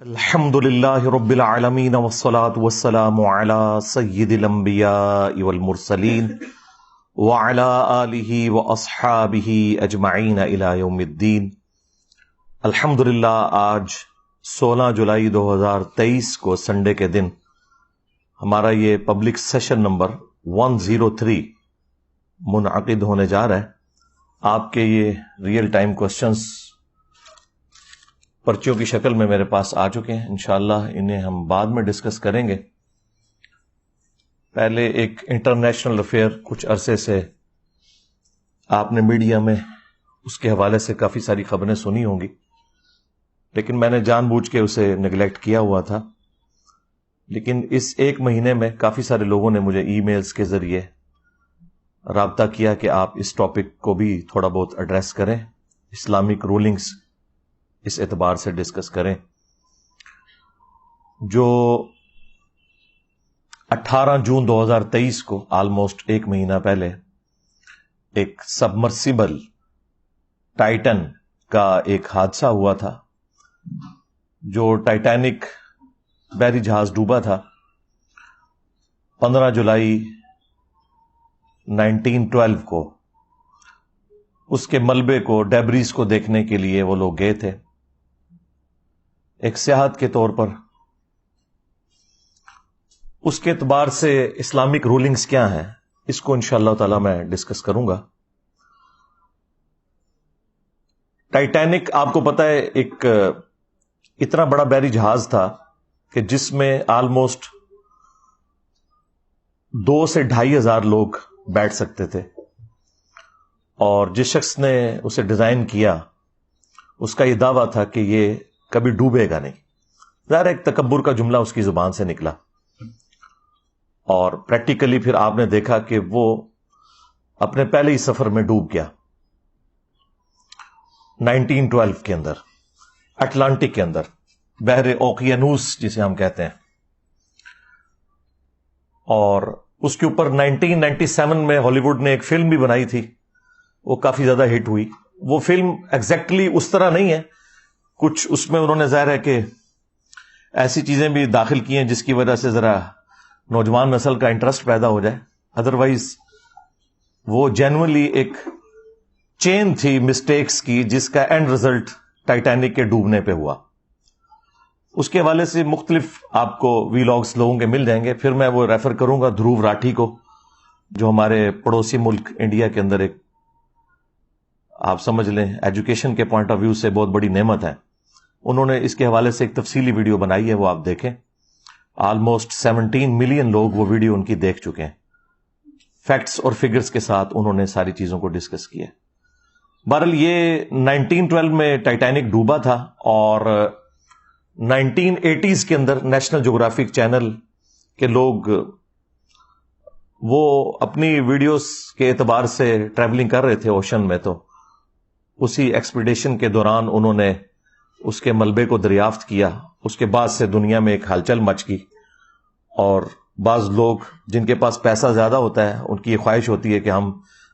الحمد للہ رب العالمین والصلاة والسلام علی سید الانبیاء والمرسلین وعلی آلہ واصحابہ اجمعین الی یوم الدین۔ الحمد للہ آج 16 جولائی 2023 کو سنڈے کے دن ہمارا یہ پبلک سیشن نمبر 103 منعقد ہونے جا رہا ہے۔ آپ کے یہ ریئل ٹائم کوسچنز پرچیوں کی شکل میں میرے پاس آ چکے ہیں، انشاءاللہ انہیں ہم بعد میں ڈسکس کریں گے۔ پہلے ایک انٹرنیشنل افیئر، کچھ عرصے سے آپ نے میڈیا میں اس کے حوالے سے کافی ساری خبریں سنی ہوں گی، لیکن میں نے جان بوجھ کے اسے نیگلیکٹ کیا ہوا تھا۔ لیکن اس ایک مہینے میں کافی سارے لوگوں نے مجھے ای میلز کے ذریعے رابطہ کیا کہ آپ اس ٹاپک کو بھی تھوڑا بہت ایڈریس کریں، اسلامک رولنگز اس اعتبار سے ڈسکس کریں۔ جو 18 جون 2023 کو آلموسٹ ایک مہینہ پہلے ایک سبمرسیبل ٹائٹن کا ایک حادثہ ہوا تھا، جو ٹائٹینک بحری جہاز ڈوبا تھا 15 جولائی 1912 کو۔ اس کے ملبے کو، ڈیبریز کو دیکھنے کے لیے وہ لوگ گئے تھے ایک سیاحت کے طور پر۔ اس کے اعتبار سے اسلامک رولنگز کیا ہیں، اس کو انشاءاللہ تعالی میں ڈسکس کروں گا۔ ٹائٹینک آپ کو پتا ہے ایک اتنا بڑا بحری جہاز تھا کہ جس میں آلموسٹ 2 سے 2,500 لوگ بیٹھ سکتے تھے، اور جس شخص نے اسے ڈیزائن کیا اس کا یہ دعویٰ تھا کہ یہ کبھی ڈوبے گا نہیں۔ ظاہر ایک تکبر کا جملہ اس کی زبان سے نکلا، اور پریکٹیکلی پھر آپ نے دیکھا کہ وہ اپنے پہلے ہی سفر میں ڈوب گیا 1912 کے اندر، اٹلانٹک کے اندر، بحر اوقیانوس جسے ہم کہتے ہیں۔ اور اس کے اوپر 1997 میں ہالی ووڈ نے ایک فلم بھی بنائی تھی، وہ کافی زیادہ ہٹ ہوئی۔ وہ فلم ایگزیکٹلی اس طرح نہیں ہے، کچھ اس میں انہوں نے ظاہر ہے کہ ایسی چیزیں بھی داخل کی ہیں جس کی وجہ سے ذرا نوجوان نسل کا انٹرسٹ پیدا ہو جائے، ادروائز وہ جینوئنلی ایک چین تھی مسٹیکس کی جس کا اینڈ رزلٹ ٹائٹینک کے ڈوبنے پہ ہوا۔ اس کے حوالے سے مختلف آپ کو ویلاگز لوگوں کے مل جائیں گے، پھر میں وہ ریفر کروں گا دھروو راٹھی کو، جو ہمارے پڑوسی ملک انڈیا کے اندر ایک آپ سمجھ لیں ایجوکیشن کے پوائنٹ آف ویو سے بہت بڑی نعمت ہے۔ انہوں نے اس کے حوالے سے ایک تفصیلی ویڈیو بنائی ہے، وہ آپ دیکھیں۔ آلموسٹ 17 ملین لوگ وہ ویڈیو ان کی دیکھ چکے ہیں، فیکٹس اور فگرز کے ساتھ انہوں نے ساری چیزوں کو ڈسکس کیا۔ بہرحال یہ 1912 میں ٹائٹینک ڈوبا تھا، اور 1980s کے اندر نیشنل جغرافک چینل کے لوگ وہ اپنی ویڈیوز کے اعتبار سے ٹریولنگ کر رہے تھے اوشن میں، تو اسی ایکسپیڈیشن کے دوران انہوں نے اس کے ملبے کو دریافت کیا۔ اس کے بعد سے دنیا میں ایک ہلچل مچ گئی، اور بعض لوگ جن کے پاس پیسہ زیادہ ہوتا ہے ان کی یہ خواہش ہوتی ہے کہ ہم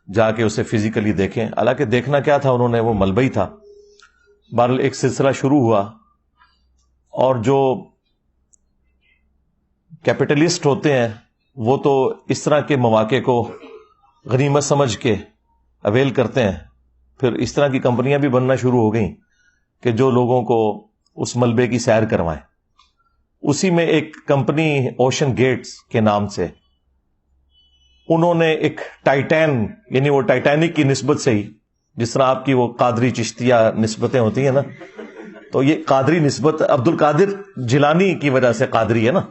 جا کے اسے فزیکلی دیکھیں، حالانکہ دیکھنا کیا تھا انہوں نے، وہ ملبہ ہی تھا۔ بہرحال ایک سلسلہ شروع ہوا، اور جو کیپٹلسٹ ہوتے ہیں وہ تو اس طرح کے مواقع کو غنیمت سمجھ کے اویل کرتے ہیں۔ پھر اس طرح کی کمپنیاں بھی بننا شروع ہو گئیں کہ جو لوگوں کو اس ملبے کی سیر کروائیں۔ اسی میں ایک کمپنی اوشن گیٹس کے نام سے، انہوں نے ایک ٹائٹین، یعنی وہ ٹائٹینک کی نسبت سے ہی، جس طرح آپ کی وہ قادری چشتیہ نسبتیں ہوتی ہیں نا، تو یہ قادری نسبت عبد القادر جیلانی کی وجہ سے قادری ہے نا،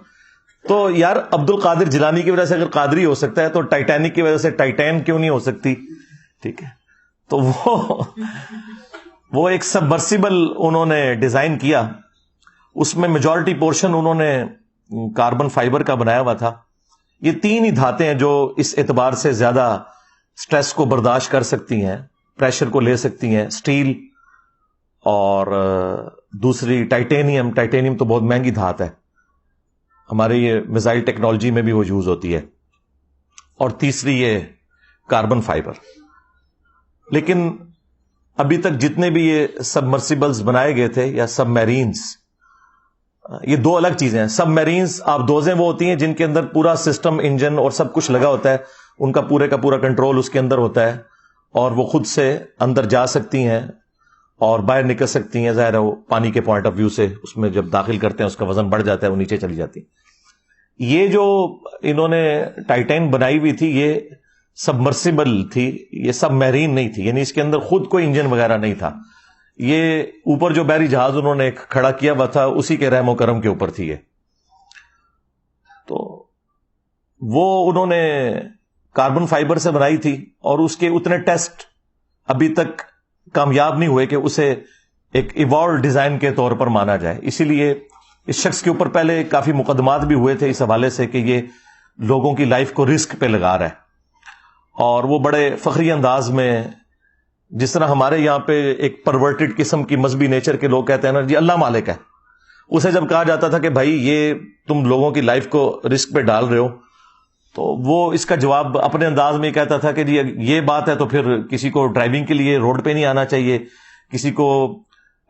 تو یار عبد القادر جیلانی کی وجہ سے اگر قادری ہو سکتا ہے تو ٹائٹینک کی وجہ سے ٹائٹین کیوں نہیں ہو سکتی؟ ٹھیک ہے، تو وہ ایک سبمرسیبل انہوں نے ڈیزائن کیا۔ اس میں میجورٹی پورشن انہوں نے کاربن فائبر کا بنایا ہوا تھا۔ یہ 3 ہی دھاتیں ہیں جو اس اعتبار سے زیادہ سٹریس کو برداشت کر سکتی ہیں، پریشر کو لے سکتی ہیں، سٹیل اور دوسری ٹائٹینیم۔ ٹائٹینیم تو بہت مہنگی دھات ہے، ہمارے یہ میزائل ٹیکنالوجی میں بھی وہ یوز ہوتی ہے، اور تیسری یہ کاربن فائبر۔ لیکن ابھی تک جتنے بھی یہ سبمرسیبلز بنائے گئے تھے یا سب میرینز، یہ دو الگ چیزیں ہیں. سب میرینز آبدوزیں وہ ہوتی ہیں جن کے اندر پورا سسٹم انجن اور سب کچھ لگا ہوتا ہے, ان کا پورے کا پورا کنٹرول اس کے اندر ہوتا ہے اور وہ خود سے اندر جا سکتی ہیں اور باہر نکل سکتی ہیں. ظاہر ہے وہ پانی کے پوائنٹ آف ویو سے اس میں جب داخل کرتے ہیں اس کا وزن بڑھ جاتا ہے, وہ نیچے چلی جاتی. یہ جو انہوں نے ٹائٹین بنائی ہوئی تھی یہ سبمرسیبل تھی, یہ سب میرین نہیں تھی, یعنی اس کے اندر خود کوئی انجن وغیرہ نہیں تھا. یہ اوپر جو بحری جہاز انہوں نے کھڑا کیا ہوا تھا اسی کے رحم و کرم کے اوپر تھی یہ. تو وہ انہوں نے کاربن فائبر سے بنائی تھی اور اس کے اتنے ٹیسٹ ابھی تک کامیاب نہیں ہوئے کہ اسے ایک ایوالو ڈیزائن کے طور پر مانا جائے. اسی لیے اس شخص کے اوپر پہلے کافی مقدمات بھی ہوئے تھے اس حوالے سے کہ یہ لوگوں کی لائف کو رسک پہ لگا رہا ہے. اور وہ بڑے فخری انداز میں, جس طرح ہمارے یہاں پہ ایک پرورٹڈ قسم کی مذہبی نیچر کے لوگ کہتے ہیں نا جی اللہ مالک ہے, اسے جب کہا جاتا تھا کہ بھائی یہ تم لوگوں کی لائف کو رسک پہ ڈال رہے ہو, تو وہ اس کا جواب اپنے انداز میں کہتا تھا کہ جی یہ بات ہے تو پھر کسی کو ڈرائیونگ کے لیے روڈ پہ نہیں آنا چاہیے, کسی کو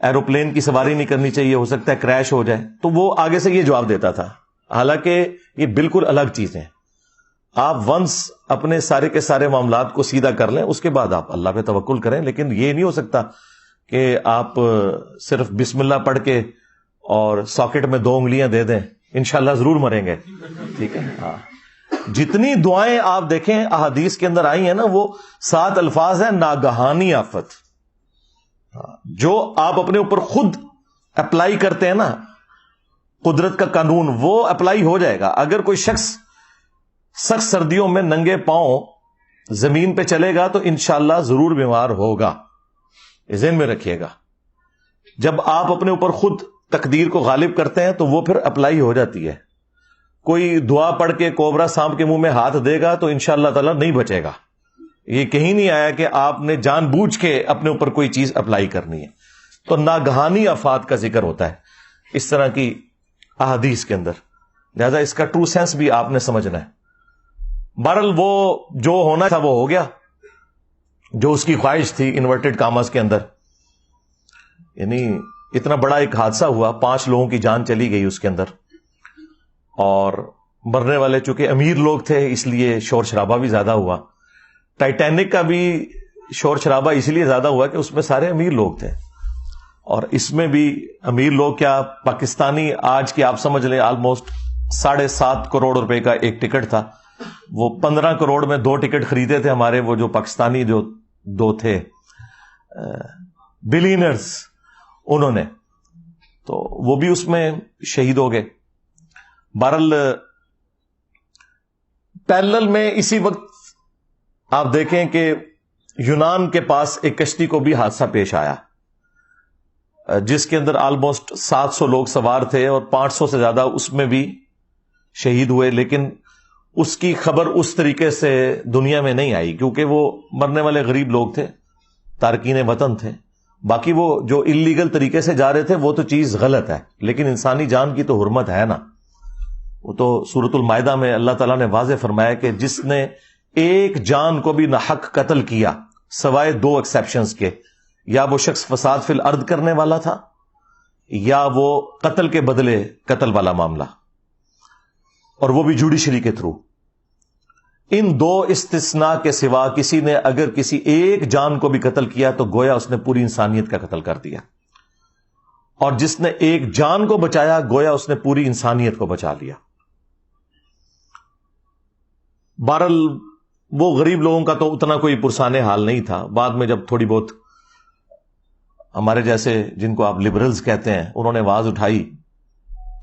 ایروپلین کی سواری نہیں کرنی چاہیے, ہو سکتا ہے کریش ہو جائے. تو وہ آگے سے یہ جواب دیتا تھا, حالانکہ یہ بالکل الگ چیزیں ہیں. آپ ونس اپنے سارے کے سارے معاملات کو سیدھا کر لیں, اس کے بعد آپ اللہ پہ توکل کریں, لیکن یہ نہیں ہو سکتا کہ آپ صرف بسم اللہ پڑھ کے اور ساکٹ میں 2 انگلیاں دے دیں, انشاءاللہ ضرور مریں گے. ٹھیک ہے, ہاں. جتنی دعائیں آپ دیکھیں احادیث کے اندر آئی ہیں نا, وہ 7 الفاظ ہیں ناگہانی آفت. جو آپ اپنے اوپر خود اپلائی کرتے ہیں نا, قدرت کا قانون, وہ اپلائی ہو جائے گا. اگر کوئی شخص سخت سردیوں میں ننگے پاؤں زمین پہ چلے گا تو انشاءاللہ ضرور بیمار ہوگا, یہ ذہن میں رکھیے گا. جب آپ اپنے اوپر خود تقدیر کو غالب کرتے ہیں تو وہ پھر اپلائی ہو جاتی ہے. کوئی دعا پڑھ کے کوبرا سانپ کے منہ میں ہاتھ دے گا تو انشاءاللہ تعالی نہیں بچے گا. یہ کہیں نہیں آیا کہ آپ نے جان بوجھ کے اپنے اوپر کوئی چیز اپلائی کرنی ہے. تو ناگہانی آفات کا ذکر ہوتا ہے اس طرح کی احادیث کے اندر, لہذا اس کا ٹرو سینس بھی آپ نے سمجھنا ہے. بہرحال وہ جو ہونا تھا وہ ہو گیا, جو اس کی خواہش تھی انورٹڈ کاماز کے اندر. یعنی اتنا بڑا ایک حادثہ ہوا, 5 لوگوں کی جان چلی گئی اس کے اندر, اور مرنے والے چونکہ امیر لوگ تھے اس لیے شور شرابہ بھی زیادہ ہوا. ٹائٹینک کا بھی شور شرابہ اس لیے زیادہ ہوا کہ اس میں سارے امیر لوگ تھے, اور اس میں بھی امیر لوگ کیا, پاکستانی آج کی آپ سمجھ لیں آلموسٹ 7.5 کروڑ روپے کا ایک ٹکٹ تھا. وہ 15 کروڑ میں 2 ٹکٹ خریدے تھے ہمارے وہ جو پاکستانی جو 2 تھے بلینرز, انہوں نے, تو وہ بھی اس میں شہید ہو گئے. بہرحال پیرلل میں اسی وقت آپ دیکھیں کہ یونان کے پاس ایک کشتی کو بھی حادثہ پیش آیا جس کے اندر آلموسٹ 700 لوگ سوار تھے اور 500 سے زیادہ اس میں بھی شہید ہوئے. لیکن اس کی خبر اس طریقے سے دنیا میں نہیں آئی کیونکہ وہ مرنے والے غریب لوگ تھے, تارکین وطن تھے. باقی وہ جو انلیگل طریقے سے جا رہے تھے وہ تو چیز غلط ہے, لیکن انسانی جان کی تو حرمت ہے نا. وہ تو سورۃ المائدہ میں اللہ تعالیٰ نے واضح فرمایا کہ جس نے ایک جان کو بھی ناحق قتل کیا سوائے 2 ایکسیپشنز کے, یا وہ شخص فساد فی الارض کرنے والا تھا یا وہ قتل کے بدلے قتل والا معاملہ, اور وہ بھی جوڈیشری کے تھرو. ان 2 استثناء کے سوا کسی نے اگر کسی ایک جان کو بھی قتل کیا تو گویا اس نے پوری انسانیت کا قتل کر دیا, اور جس نے ایک جان کو بچایا گویا اس نے پوری انسانیت کو بچا لیا. بہرحال وہ غریب لوگوں کا تو اتنا کوئی پرسانے حال نہیں تھا. بعد میں جب تھوڑی بہت ہمارے جیسے جن کو آپ لبرلز کہتے ہیں انہوں نے آواز اٹھائی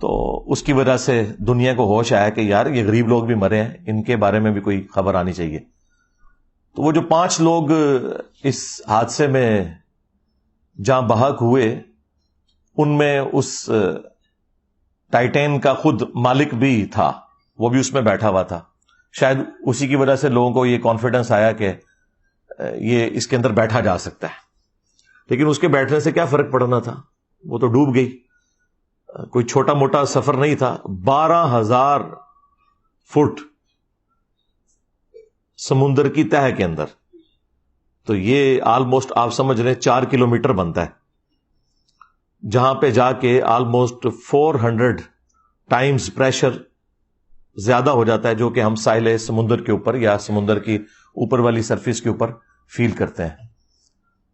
تو اس کی وجہ سے دنیا کو ہوش آیا کہ یار یہ غریب لوگ بھی مرے ہیں, ان کے بارے میں بھی کوئی خبر آنی چاہیے. تو وہ جو 5 لوگ اس حادثے میں جاں بحق ہوئے ان میں اس ٹائٹین کا خود مالک بھی تھا, وہ بھی اس میں بیٹھا ہوا تھا. شاید اسی کی وجہ سے لوگوں کو یہ کانفیڈنس آیا کہ یہ اس کے اندر بیٹھا جا سکتا ہے. لیکن اس کے بیٹھنے سے کیا فرق پڑنا تھا, وہ تو ڈوب گئی. کوئی چھوٹا موٹا سفر نہیں تھا, 12,000 فٹ سمندر کی تہہ کے اندر. تو یہ آلموسٹ آپ سمجھ رہے 4 کلومیٹر بنتا ہے. جہاں پہ جا کے آلموسٹ 400 ٹائمز پریشر زیادہ ہو جاتا ہے جو کہ ہم ساحل سمندر کے اوپر یا سمندر کی اوپر والی سرفیس کے اوپر فیل کرتے ہیں.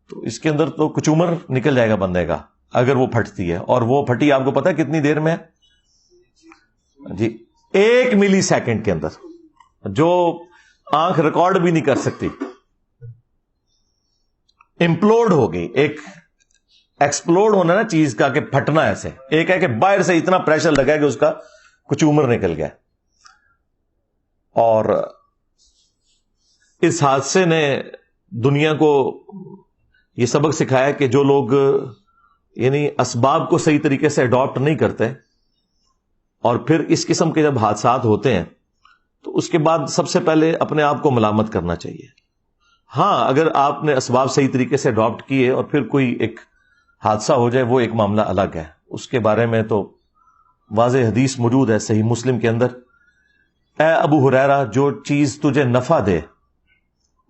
تو اس کے اندر تو کچھ عمر نکل جائے گا بندے کا اگر وہ پھٹتی ہے. اور وہ پھٹی آپ کو پتا ہے کتنی دیر میں ہے جی؟ 1 ملی سیکنڈ کے اندر، جو آنکھ ریکارڈ بھی نہیں کر سکتی. امپلوڈ ہو گئی. ایک ایکسپلوڈ ہونا نا چیز کا کہ پھٹنا ایسے، ایک ہے کہ باہر سے اتنا پریشر لگا کہ اس کا کچھ عمر نکل گیا. اور اس حادثے نے دنیا کو یہ سبق سکھایا کہ جو لوگ یعنی اسباب کو صحیح طریقے سے اڈاپٹ نہیں کرتے اور پھر اس قسم کے جب حادثات ہوتے ہیں تو اس کے بعد سب سے پہلے اپنے آپ کو ملامت کرنا چاہیے. ہاں، اگر آپ نے اسباب صحیح طریقے سے اڈاپٹ کیے اور پھر کوئی ایک حادثہ ہو جائے وہ ایک معاملہ الگ ہے. اس کے بارے میں تو واضح حدیث موجود ہے صحیح مسلم کے اندر، اے ابو ہریرہ جو چیز تجھے نفع دے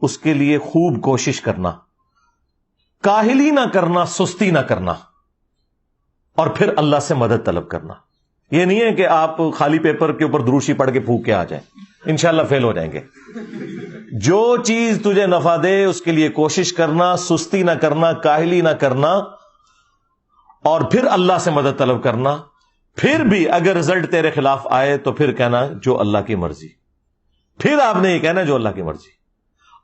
اس کے لیے خوب کوشش کرنا، کاہلی نہ کرنا، سستی نہ کرنا، اور پھر اللہ سے مدد طلب کرنا. یہ نہیں ہے کہ آپ خالی پیپر کے اوپر دروشی پڑھ کے پھونک کے آ جائیں، انشاءاللہ فیل ہو جائیں گے. جو چیز تجھے نفع دے اس کے لیے کوشش کرنا، سستی نہ کرنا، کاہلی نہ کرنا، اور پھر اللہ سے مدد طلب کرنا. پھر بھی اگر رزلٹ تیرے خلاف آئے تو پھر کہنا جو اللہ کی مرضی. پھر آپ نے یہ کہنا جو اللہ کی مرضی،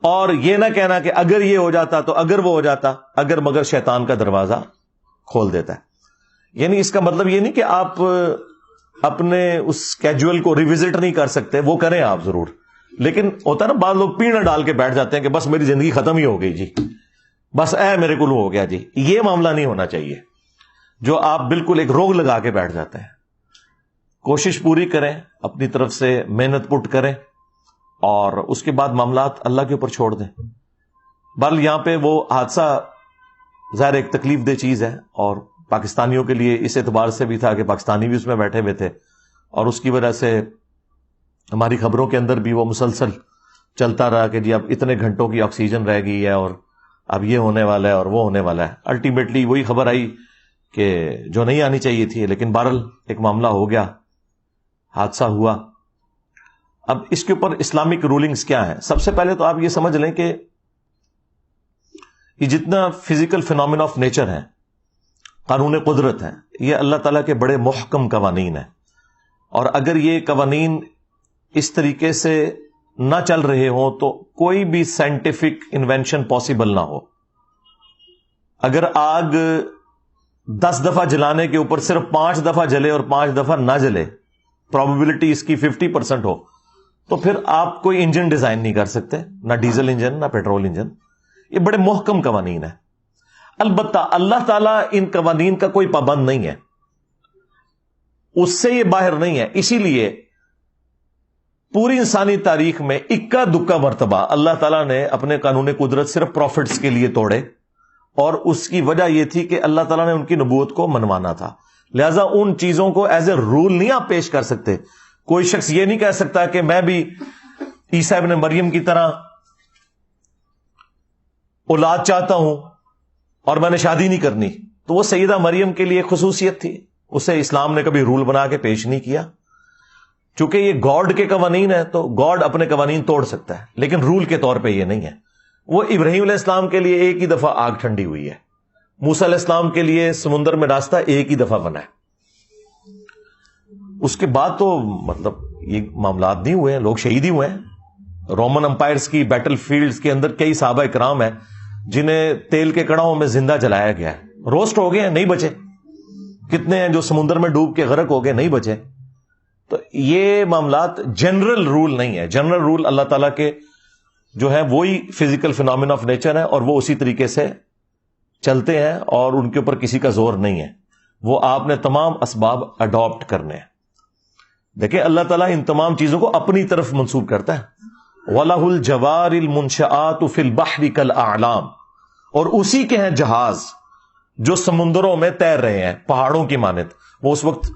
اور یہ نہ کہنا کہ اگر یہ ہو جاتا تو اگر وہ ہو جاتا. اگر مگر شیطان کا دروازہ کھول دیتا ہے. یعنی اس کا مطلب یہ نہیں کہ آپ اپنے اس اسکیجول کو ریوزٹ نہیں کر سکتے، وہ کریں آپ ضرور، لیکن ہوتا ہے نا بعض لوگ پیڑ ڈال کے بیٹھ جاتے ہیں کہ بس میری زندگی ختم ہی ہو گئی جی، بس میرے کو ہو گیا جی. یہ معاملہ نہیں ہونا چاہیے جو آپ بالکل ایک روگ لگا کے بیٹھ جاتے ہیں. کوشش پوری کریں، اپنی طرف سے محنت پٹ کریں، اور اس کے بعد معاملات اللہ کے اوپر چھوڑ دیں. بل یہاں پہ وہ حادثہ ظاہر ایک تکلیف دہ چیز ہے، اور پاکستانیوں کے لیے اس اعتبار سے بھی تھا کہ پاکستانی بھی اس میں بیٹھے ہوئے تھے، اور اس کی وجہ سے ہماری خبروں کے اندر بھی وہ مسلسل چلتا رہا کہ جی اب اتنے گھنٹوں کی آکسیجن رہ گئی ہے اور اب یہ ہونے والا ہے اور وہ ہونے والا ہے. الٹیمیٹلی وہی خبر آئی کہ جو نہیں آنی چاہیے تھی، لیکن بہرحال ایک معاملہ ہو گیا، حادثہ ہوا. اب اس کے اوپر اسلامک رولنگز کیا ہیں؟ سب سے پہلے تو آپ یہ سمجھ لیں کہ یہ جتنا فزیکل فینومینا آف نیچر ہیں، قانون قدرت ہیں، یہ اللہ تعالیٰ کے بڑے محکم قوانین ہیں. اور اگر یہ قوانین اس طریقے سے نہ چل رہے ہوں تو کوئی بھی سائنٹیفک انوینشن پاسبل نہ ہو. اگر آگ 10 دفعہ جلانے کے اوپر صرف 5 دفعہ جلے اور 5 دفعہ نہ جلے، پروبیبلٹی اس کی 50% ہو، تو پھر آپ کوئی انجن ڈیزائن نہیں کر سکتے، نہ ڈیزل انجن نہ پیٹرول انجن. یہ بڑے محکم قوانین ہیں. البتہ اللہ تعالیٰ ان قوانین کا کوئی پابند نہیں ہے، اس سے یہ باہر نہیں ہے. اسی لیے پوری انسانی تاریخ میں اکا دکا مرتبہ اللہ تعالیٰ نے اپنے قانون قدرت صرف پروفٹس کے لیے توڑے، اور اس کی وجہ یہ تھی کہ اللہ تعالیٰ نے ان کی نبوت کو منوانا تھا. لہذا ان چیزوں کو ایز اے رول نہیں آپ پیش کر سکتے. کوئی شخص یہ نہیں کہہ سکتا کہ میں بھی عیسیٰ ابن مریم کی طرح اولاد چاہتا ہوں اور میں نے شادی نہیں کرنی. تو وہ سیدہ مریم کے لیے خصوصیت تھی، اسے اسلام نے کبھی رول بنا کے پیش نہیں کیا. چونکہ یہ گاڈ کے قوانین ہیں تو گاڈ اپنے قوانین توڑ سکتا ہے، لیکن رول کے طور پہ یہ نہیں ہے. وہ ابراہیم علیہ السلام کے لیے ایک ہی دفعہ آگ ٹھنڈی ہوئی ہے، موسیٰ علیہ السلام کے لیے سمندر میں راستہ ایک ہی دفعہ بنا ہے. اس کے بعد تو مطلب یہ معاملات نہیں ہوئے ہیں، لوگ شہید ہی ہوئے ہیں. رومن امپائرز کی بیٹل فیلڈز کے اندر کئی صحابہ کرام ہیں جنہیں تیل کے کڑاؤں میں زندہ جلایا گیا ہے، روسٹ ہو گئے ہیں، نہیں بچے. کتنے ہیں جو سمندر میں ڈوب کے غرق ہو گئے، نہیں بچے. تو یہ معاملات جنرل رول نہیں ہے. جنرل رول اللہ تعالیٰ کے جو ہے وہی فزیکل فینومینا آف نیچر ہے، اور وہ اسی طریقے سے چلتے ہیں اور ان کے اوپر کسی کا زور نہیں ہے. وہ آپ نے تمام اسباب اڈاپٹ کرنے ہیں. دیکھیں اللہ تعالیٰ ان تمام چیزوں کو اپنی طرف منسوب کرتا ہے. وَلَهُ الْجَوَارِ الْمُنْشَآتُ فِي الْبَحْرِ كَالْأَعْلَامِ، اور اسی کے ہیں جہاز جو سمندروں میں تیر رہے ہیں پہاڑوں کی مانند. وہ اس وقت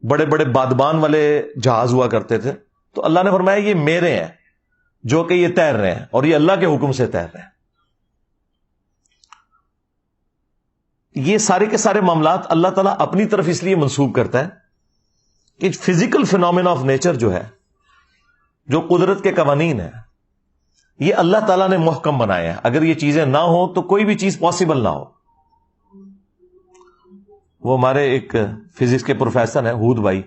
بڑے بڑے بادبان والے جہاز ہوا کرتے تھے. تو اللہ نے فرمایا یہ میرے ہیں جو کہ یہ تیر رہے ہیں، اور یہ اللہ کے حکم سے تیر رہے ہیں. یہ سارے کے سارے معاملات اللہ تعالیٰ اپنی طرف اس لیے منسوب کرتا ہے کہ فزیکل فینومینا آف نیچر جو ہے، جو قدرت کے قوانین ہیں، یہ اللہ تعالیٰ نے محکم بنائے ہیں. اگر یہ چیزیں نہ ہوں تو کوئی بھی چیز پاسبل نہ ہو. وہ ہمارے ایک فزکس کے پروفیسر ہیں ہود بھائی،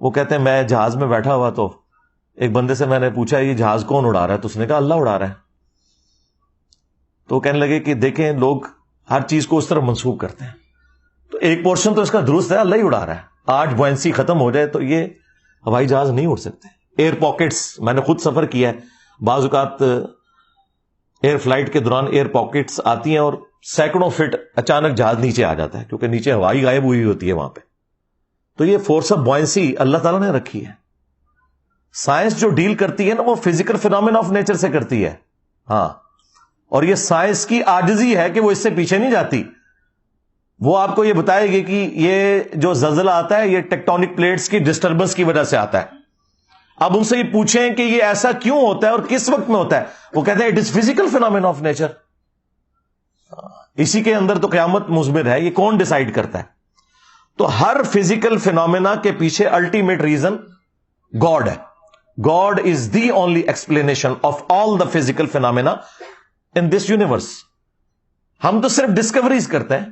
وہ کہتے ہیں میں جہاز میں بیٹھا ہوا تو ایک بندے سے میں نے پوچھا یہ جہاز کون اڑا رہا ہے؟ تو اس نے کہا اللہ اڑا رہا ہے. تو وہ کہنے لگے کہ دیکھیں لوگ ہر چیز کو اس طرح منسوخ کرتے ہیں، تو ایک پورشن تو اس کا درست ہے، اللہ ہی اڑا رہا ہے. آج بوئنسی ختم ہو جائے تو یہ ہوائی جہاز نہیں اڑ سکتے. ایئر پاکٹس، میں نے خود سفر کیا ہے، بعض اوقات ایئر فلائٹ کے دوران ایئر پاکٹس آتی ہیں اور سینکڑوں فٹ اچانک جہاز نیچے آ جاتا ہے کیونکہ نیچے ہوائی غائب ہوئی ہوتی ہے وہاں پہ. تو یہ فورس آف بوئنسی اللہ تعالیٰ نے رکھی ہے. سائنس جو ڈیل کرتی ہے نا وہ فزیکل فینومینا آف نیچر سے کرتی ہے. ہاں، اور یہ سائنس کی عاجزی ہے کہ وہ اس سے پیچھے نہیں جاتی. وہ آپ کو یہ بتائے گی کہ یہ جو زلزلہ آتا ہے یہ ٹیکٹونک پلیٹس کی ڈسٹربنس کی وجہ سے آتا ہے. اب ان سے یہ پوچھیں کہ یہ ایسا کیوں ہوتا ہے اور کس وقت میں ہوتا ہے، وہ کہتے ہیں it is physical phenomena of nature. اسی کے اندر تو قیامت مضمر ہے. یہ کون ڈیسائیڈ کرتا ہے؟ تو ہر فزیکل فینومینا کے پیچھے الٹیمیٹ ریزن گاڈ ہے. God is the only explanation of all the physical phenomena in this universe. ہم تو صرف ڈسکوریز کرتے ہیں.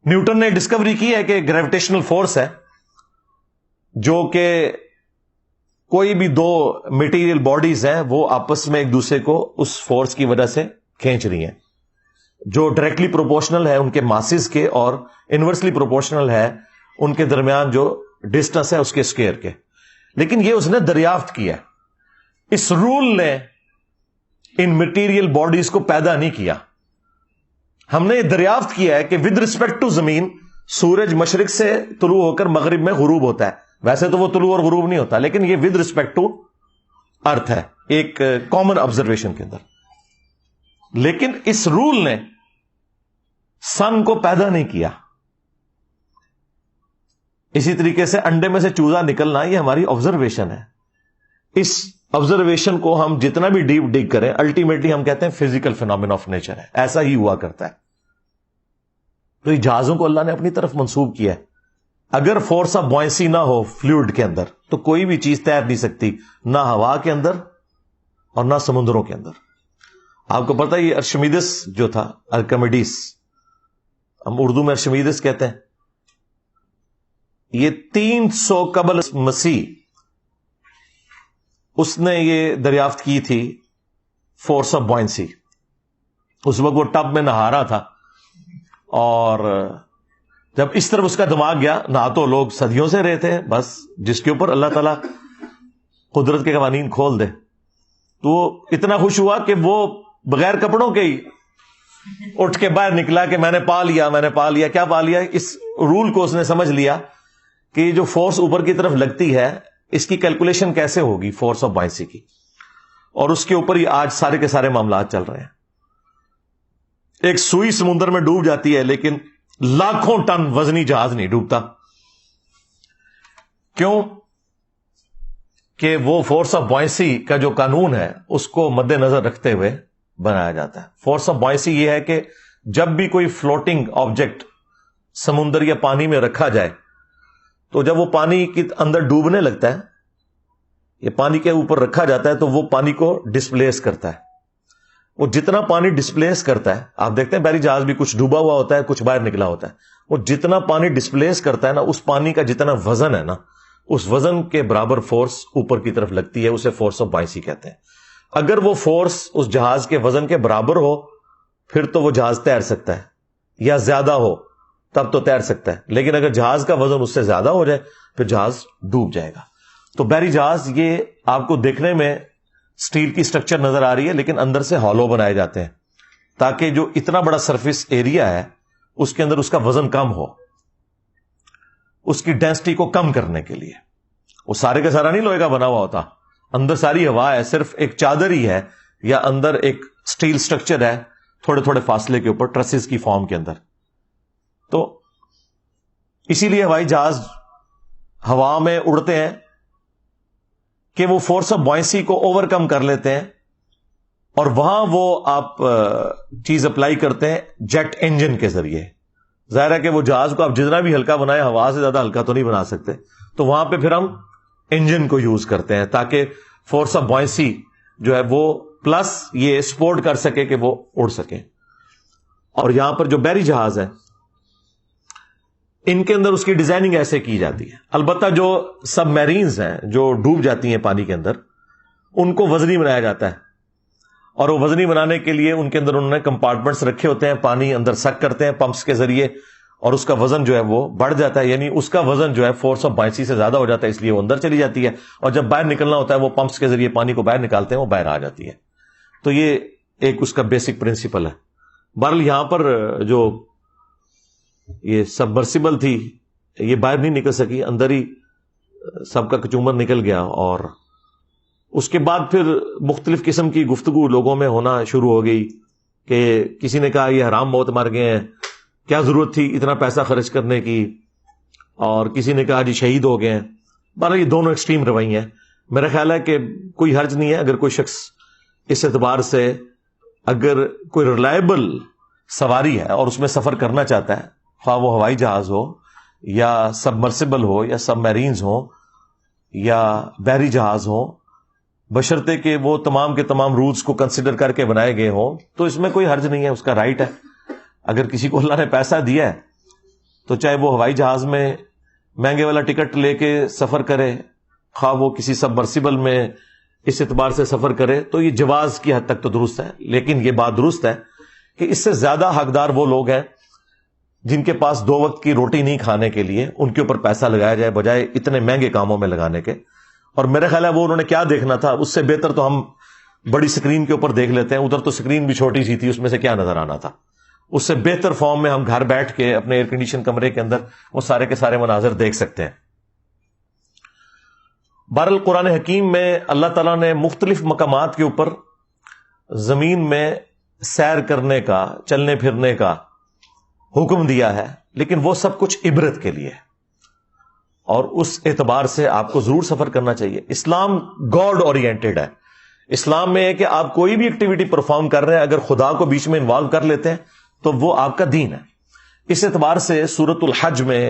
نیوٹن نے ڈسکوری کی ہے کہ گریویٹیشنل فورس ہے جو کہ کوئی بھی دو میٹیریل باڈیز ہیں وہ آپس میں ایک دوسرے کو اس فورس کی وجہ سے کھینچ رہی ہیں، جو ڈائریکٹلی پروپورشنل ہے ان کے ماسز کے اور انورسلی پروپورشنل ہے ان کے درمیان جو ڈسٹنس ہے اس کے اسکوئر کے. لیکن یہ اس نے دریافت کیا. اس رول نے ان میٹیریل باڈیز کو پیدا نہیں کیا. ہم نے یہ دریافت کیا ہے کہ ود ریسپیکٹ ٹو زمین سورج مشرق سے طلوع ہو کر مغرب میں غروب ہوتا ہے. ویسے تو وہ طلوع اور غروب نہیں ہوتا، لیکن یہ ود ریسپیکٹ ٹو ارتھ ہے ایک کامن آبزرویشن کے اندر. لیکن اس رول نے سن کو پیدا نہیں کیا. اسی طریقے سے انڈے میں سے چوزا نکلنا یہ ہماری آبزرویشن ہے. اس آبزرویشن کو ہم جتنا بھی ڈیپ ڈگ کریں الٹیمیٹلی ہم کہتے ہیں فزیکل فینومینا آف نیچر ہے. ایسا ہی ہوا کرتا ہے. تو یہ جہازوں کو اللہ نے اپنی طرف منسوب کیا ہے. اگر فورس آف بوئنسی نہ ہو فلوئڈ کے اندر تو کوئی بھی چیز تیر نہیں سکتی، نہ ہوا کے اندر اور نہ سمندروں کے اندر. آپ کو پتا یہ ارشمیدس جو تھا، ارکمیڈس، ہم اردو میں ارشمیدس کہتے ہیں، یہ 300 قبل مسیح اس نے یہ دریافت کی تھی فورس آف بوئنسی. اس وقت وہ ٹب میں نہا رہا تھا اور جب اس طرف اس کا دماغ گیا، نہ تو لوگ صدیوں سے رہے تھے، بس جس کے اوپر اللہ تعالیٰ قدرت کے قوانین کھول دے، تو وہ اتنا خوش ہوا کہ وہ بغیر کپڑوں کے ہی اٹھ کے باہر نکلا کہ میں نے پا لیا. کیا پا لیا؟ اس رول کو اس نے سمجھ لیا کہ یہ جو فورس اوپر کی طرف لگتی ہے اس کی کیلکولیشن کیسے ہوگی فورس آف بوئنسی کی، اور اس کے اوپر ہی آج سارے کے سارے معاملات چل رہے ہیں. ایک سوئی سمندر میں ڈوب جاتی ہے لیکن لاکھوں ٹن وزنی جہاز نہیں ڈوبتا. کیوں؟ کہ وہ فورس آف بوئنسی کا جو قانون ہے اس کو مد نظر رکھتے ہوئے بنایا جاتا ہے. فورس آف بوئنسی یہ ہے کہ جب بھی کوئی فلوٹنگ آبجیکٹ سمندر یا پانی میں رکھا جائے تو جب وہ پانی کے اندر ڈوبنے لگتا ہے، یہ پانی کے اوپر رکھا جاتا ہے تو وہ پانی کو ڈسپلیس کرتا ہے. وہ جتنا پانی ڈسپلیس کرتا ہے، آپ دیکھتے ہیں بحری جہاز بھی کچھ ڈوبا ہوا ہوتا ہے کچھ باہر نکلا ہوتا ہے، وہ جتنا پانی ڈسپلیس کرتا ہے نا، اس پانی کا جتنا وزن ہے نا، اس وزن کے برابر فورس اوپر کی طرف لگتی ہے. اسے فورس آف بوئنسی کہتے ہیں. اگر وہ فورس اس جہاز کے وزن کے برابر ہو پھر تو وہ جہاز تیر سکتا ہے، یا زیادہ ہو تب تو تیر سکتا ہے. لیکن اگر جہاز کا وزن اس سے زیادہ ہو جائے پھر جہاز ڈوب جائے گا. تو بحری جہاز یہ آپ کو دیکھنے میں سٹیل کی سٹرکچر نظر آ رہی ہے لیکن اندر سے ہالو بنائے جاتے ہیں تاکہ جو اتنا بڑا سرفیس ایریا ہے اس کے اندر اس کا وزن کم ہو، اس کی ڈینسٹی کو کم کرنے کے لیے. وہ سارے کا سارا نہیں لوہے کا بنا ہوا ہوتا، اندر ساری ہوا ہے، صرف ایک چادر ہی ہے یا اندر ایک سٹیل سٹرکچر ہے تھوڑے تھوڑے فاصلے کے اوپر ٹرسز کی فارم کے اندر. تو اسی لیے ہوائی جہاز ہوا میں اڑتے ہیں کہ وہ فورس آف بوئنسی کو اوور کم کر لیتے ہیں اور وہاں وہ آپ چیز اپلائی کرتے ہیں جیٹ انجن کے ذریعے. ظاہر ہے کہ وہ جہاز کو آپ جتنا بھی ہلکا بنائیں ہوا سے زیادہ ہلکا تو نہیں بنا سکتے، تو وہاں پہ پھر ہم انجن کو یوز کرتے ہیں تاکہ فورس آف بوئنسی جو ہے وہ پلس یہ سپورٹ کر سکے کہ وہ اڑ سکے۔ اور یہاں پر جو بحری جہاز ہے ان کے اندر اس کی ڈیزائننگ ایسے کی جاتی ہے۔ البتہ جو سب میرینز ہیں جو ڈوب جاتی ہیں پانی کے اندر، ان کو وزنی بنایا جاتا ہے، اور وہ وزنی بنانے کے لیے ان کے اندر انہوں نے کمپارٹمنٹس رکھے ہوتے ہیں، پانی اندر سک کرتے ہیں پمپس کے ذریعے، اور اس کا وزن جو ہے وہ بڑھ جاتا ہے، یعنی اس کا وزن جو ہے فورس آف بائنسی سے زیادہ ہو جاتا ہے، اس لیے وہ اندر چلی جاتی ہے، اور جب باہر نکلنا ہوتا ہے وہ پمپس کے ذریعے پانی کو باہر نکالتے ہیں، وہ باہر آ جاتی ہے۔ تو یہ ایک اس کا بیسک پرنسپل ہے۔ بہرحال یہاں پر جو یہ سبمرسیبل تھی یہ باہر نہیں نکل سکی، اندر ہی سب کا کچومر نکل گیا، اور اس کے بعد پھر مختلف قسم کی گفتگو لوگوں میں ہونا شروع ہو گئی کہ کسی نے کہا یہ حرام موت مر گئے ہیں، کیا ضرورت تھی اتنا پیسہ خرچ کرنے کی، اور کسی نے کہا جی شہید ہو گئے ہیں۔ بہرحال یہ دونوں ایکسٹریم روی ہیں۔ میرا خیال ہے کہ کوئی حرج نہیں ہے اگر کوئی شخص اس اعتبار سے اگر کوئی ریلائبل سواری ہے اور اس میں سفر کرنا چاہتا ہے، خواہ وہ ہوائی جہاز ہو یا سبمرسیبل ہو یا سب میرینز ہو یا بحری جہاز ہو، بشرطے کہ وہ تمام کے تمام رولز کو کنسیڈر کر کے بنائے گئے ہوں، تو اس میں کوئی حرج نہیں ہے، اس کا رائٹ ہے۔ اگر کسی کو اللہ نے پیسہ دیا ہے تو چاہے وہ ہوائی جہاز میں مہنگے والا ٹکٹ لے کے سفر کرے، خواہ وہ کسی سبمرسیبل میں اس اعتبار سے سفر کرے، تو یہ جواز کی حد تک تو درست ہے۔ لیکن یہ بات درست ہے کہ اس سے زیادہ حقدار وہ لوگ ہیں جن کے پاس 2 وقت کی روٹی نہیں کھانے کے لیے، ان کے اوپر پیسہ لگایا جائے بجائے اتنے مہنگے کاموں میں لگانے کے۔ اور میرا خیال ہے وہ انہوں نے کیا دیکھنا تھا، اس سے بہتر تو ہم بڑی سکرین کے اوپر دیکھ لیتے ہیں، ادھر تو سکرین بھی چھوٹی سی تھی، اس میں سے کیا نظر آنا تھا۔ اس سے بہتر فارم میں ہم گھر بیٹھ کے اپنے ایئر کنڈیشن کمرے کے اندر وہ سارے کے سارے مناظر دیکھ سکتے ہیں۔ بہرحال قرآن حکیم میں اللہ تعالیٰ نے مختلف مقامات کے اوپر زمین میں سیر کرنے کا، چلنے پھرنے کا حکم دیا ہے، لیکن وہ سب کچھ عبرت کے لیے ہے، اور اس اعتبار سے آپ کو ضرور سفر کرنا چاہیے۔ اسلام گاڈ اورینٹڈ ہے۔ اسلام میں ہے کہ آپ کوئی بھی ایکٹیویٹی پرفارم کر رہے ہیں، اگر خدا کو بیچ میں انوالو کر لیتے ہیں تو وہ آپ کا دین ہے۔ اس اعتبار سے سورۃ الحج میں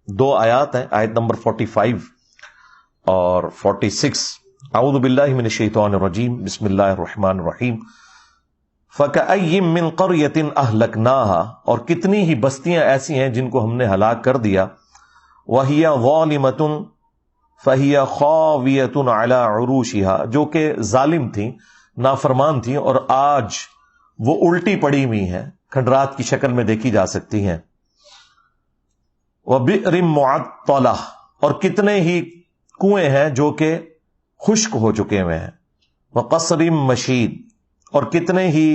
2 آیات ہیں، آیت نمبر 45 اور 46۔ اعوذ باللہ من الشیطان الرجیم، بسم اللہ الرحمن الرحیم۔ فَكَأَيٍّ مِّن قَرْيَةٍ أَهْلَكْنَاهَا، اور کتنی ہی بستیاں ایسی ہیں جن کو ہم نے ہلاک کر دیا، وَهِيَ ظَالِمَةٌ فَهِيَ خَاوِيَةٌ عَلَى عُرُوشِهَا، جو کہ ظالم تھیں، نافرمان تھیں، اور آج وہ الٹی پڑی ہوئی ہیں، کھنڈرات کی شکل میں دیکھی جا سکتی ہیں۔ وَبِئْرٍ مُعَطَّلَةٍ، اور کتنے ہی کنویں ہیں جو کہ خشک ہو چکے ہوئے ہیں۔ وَقَصْرٍ مَشِيدٍ، اور کتنے ہی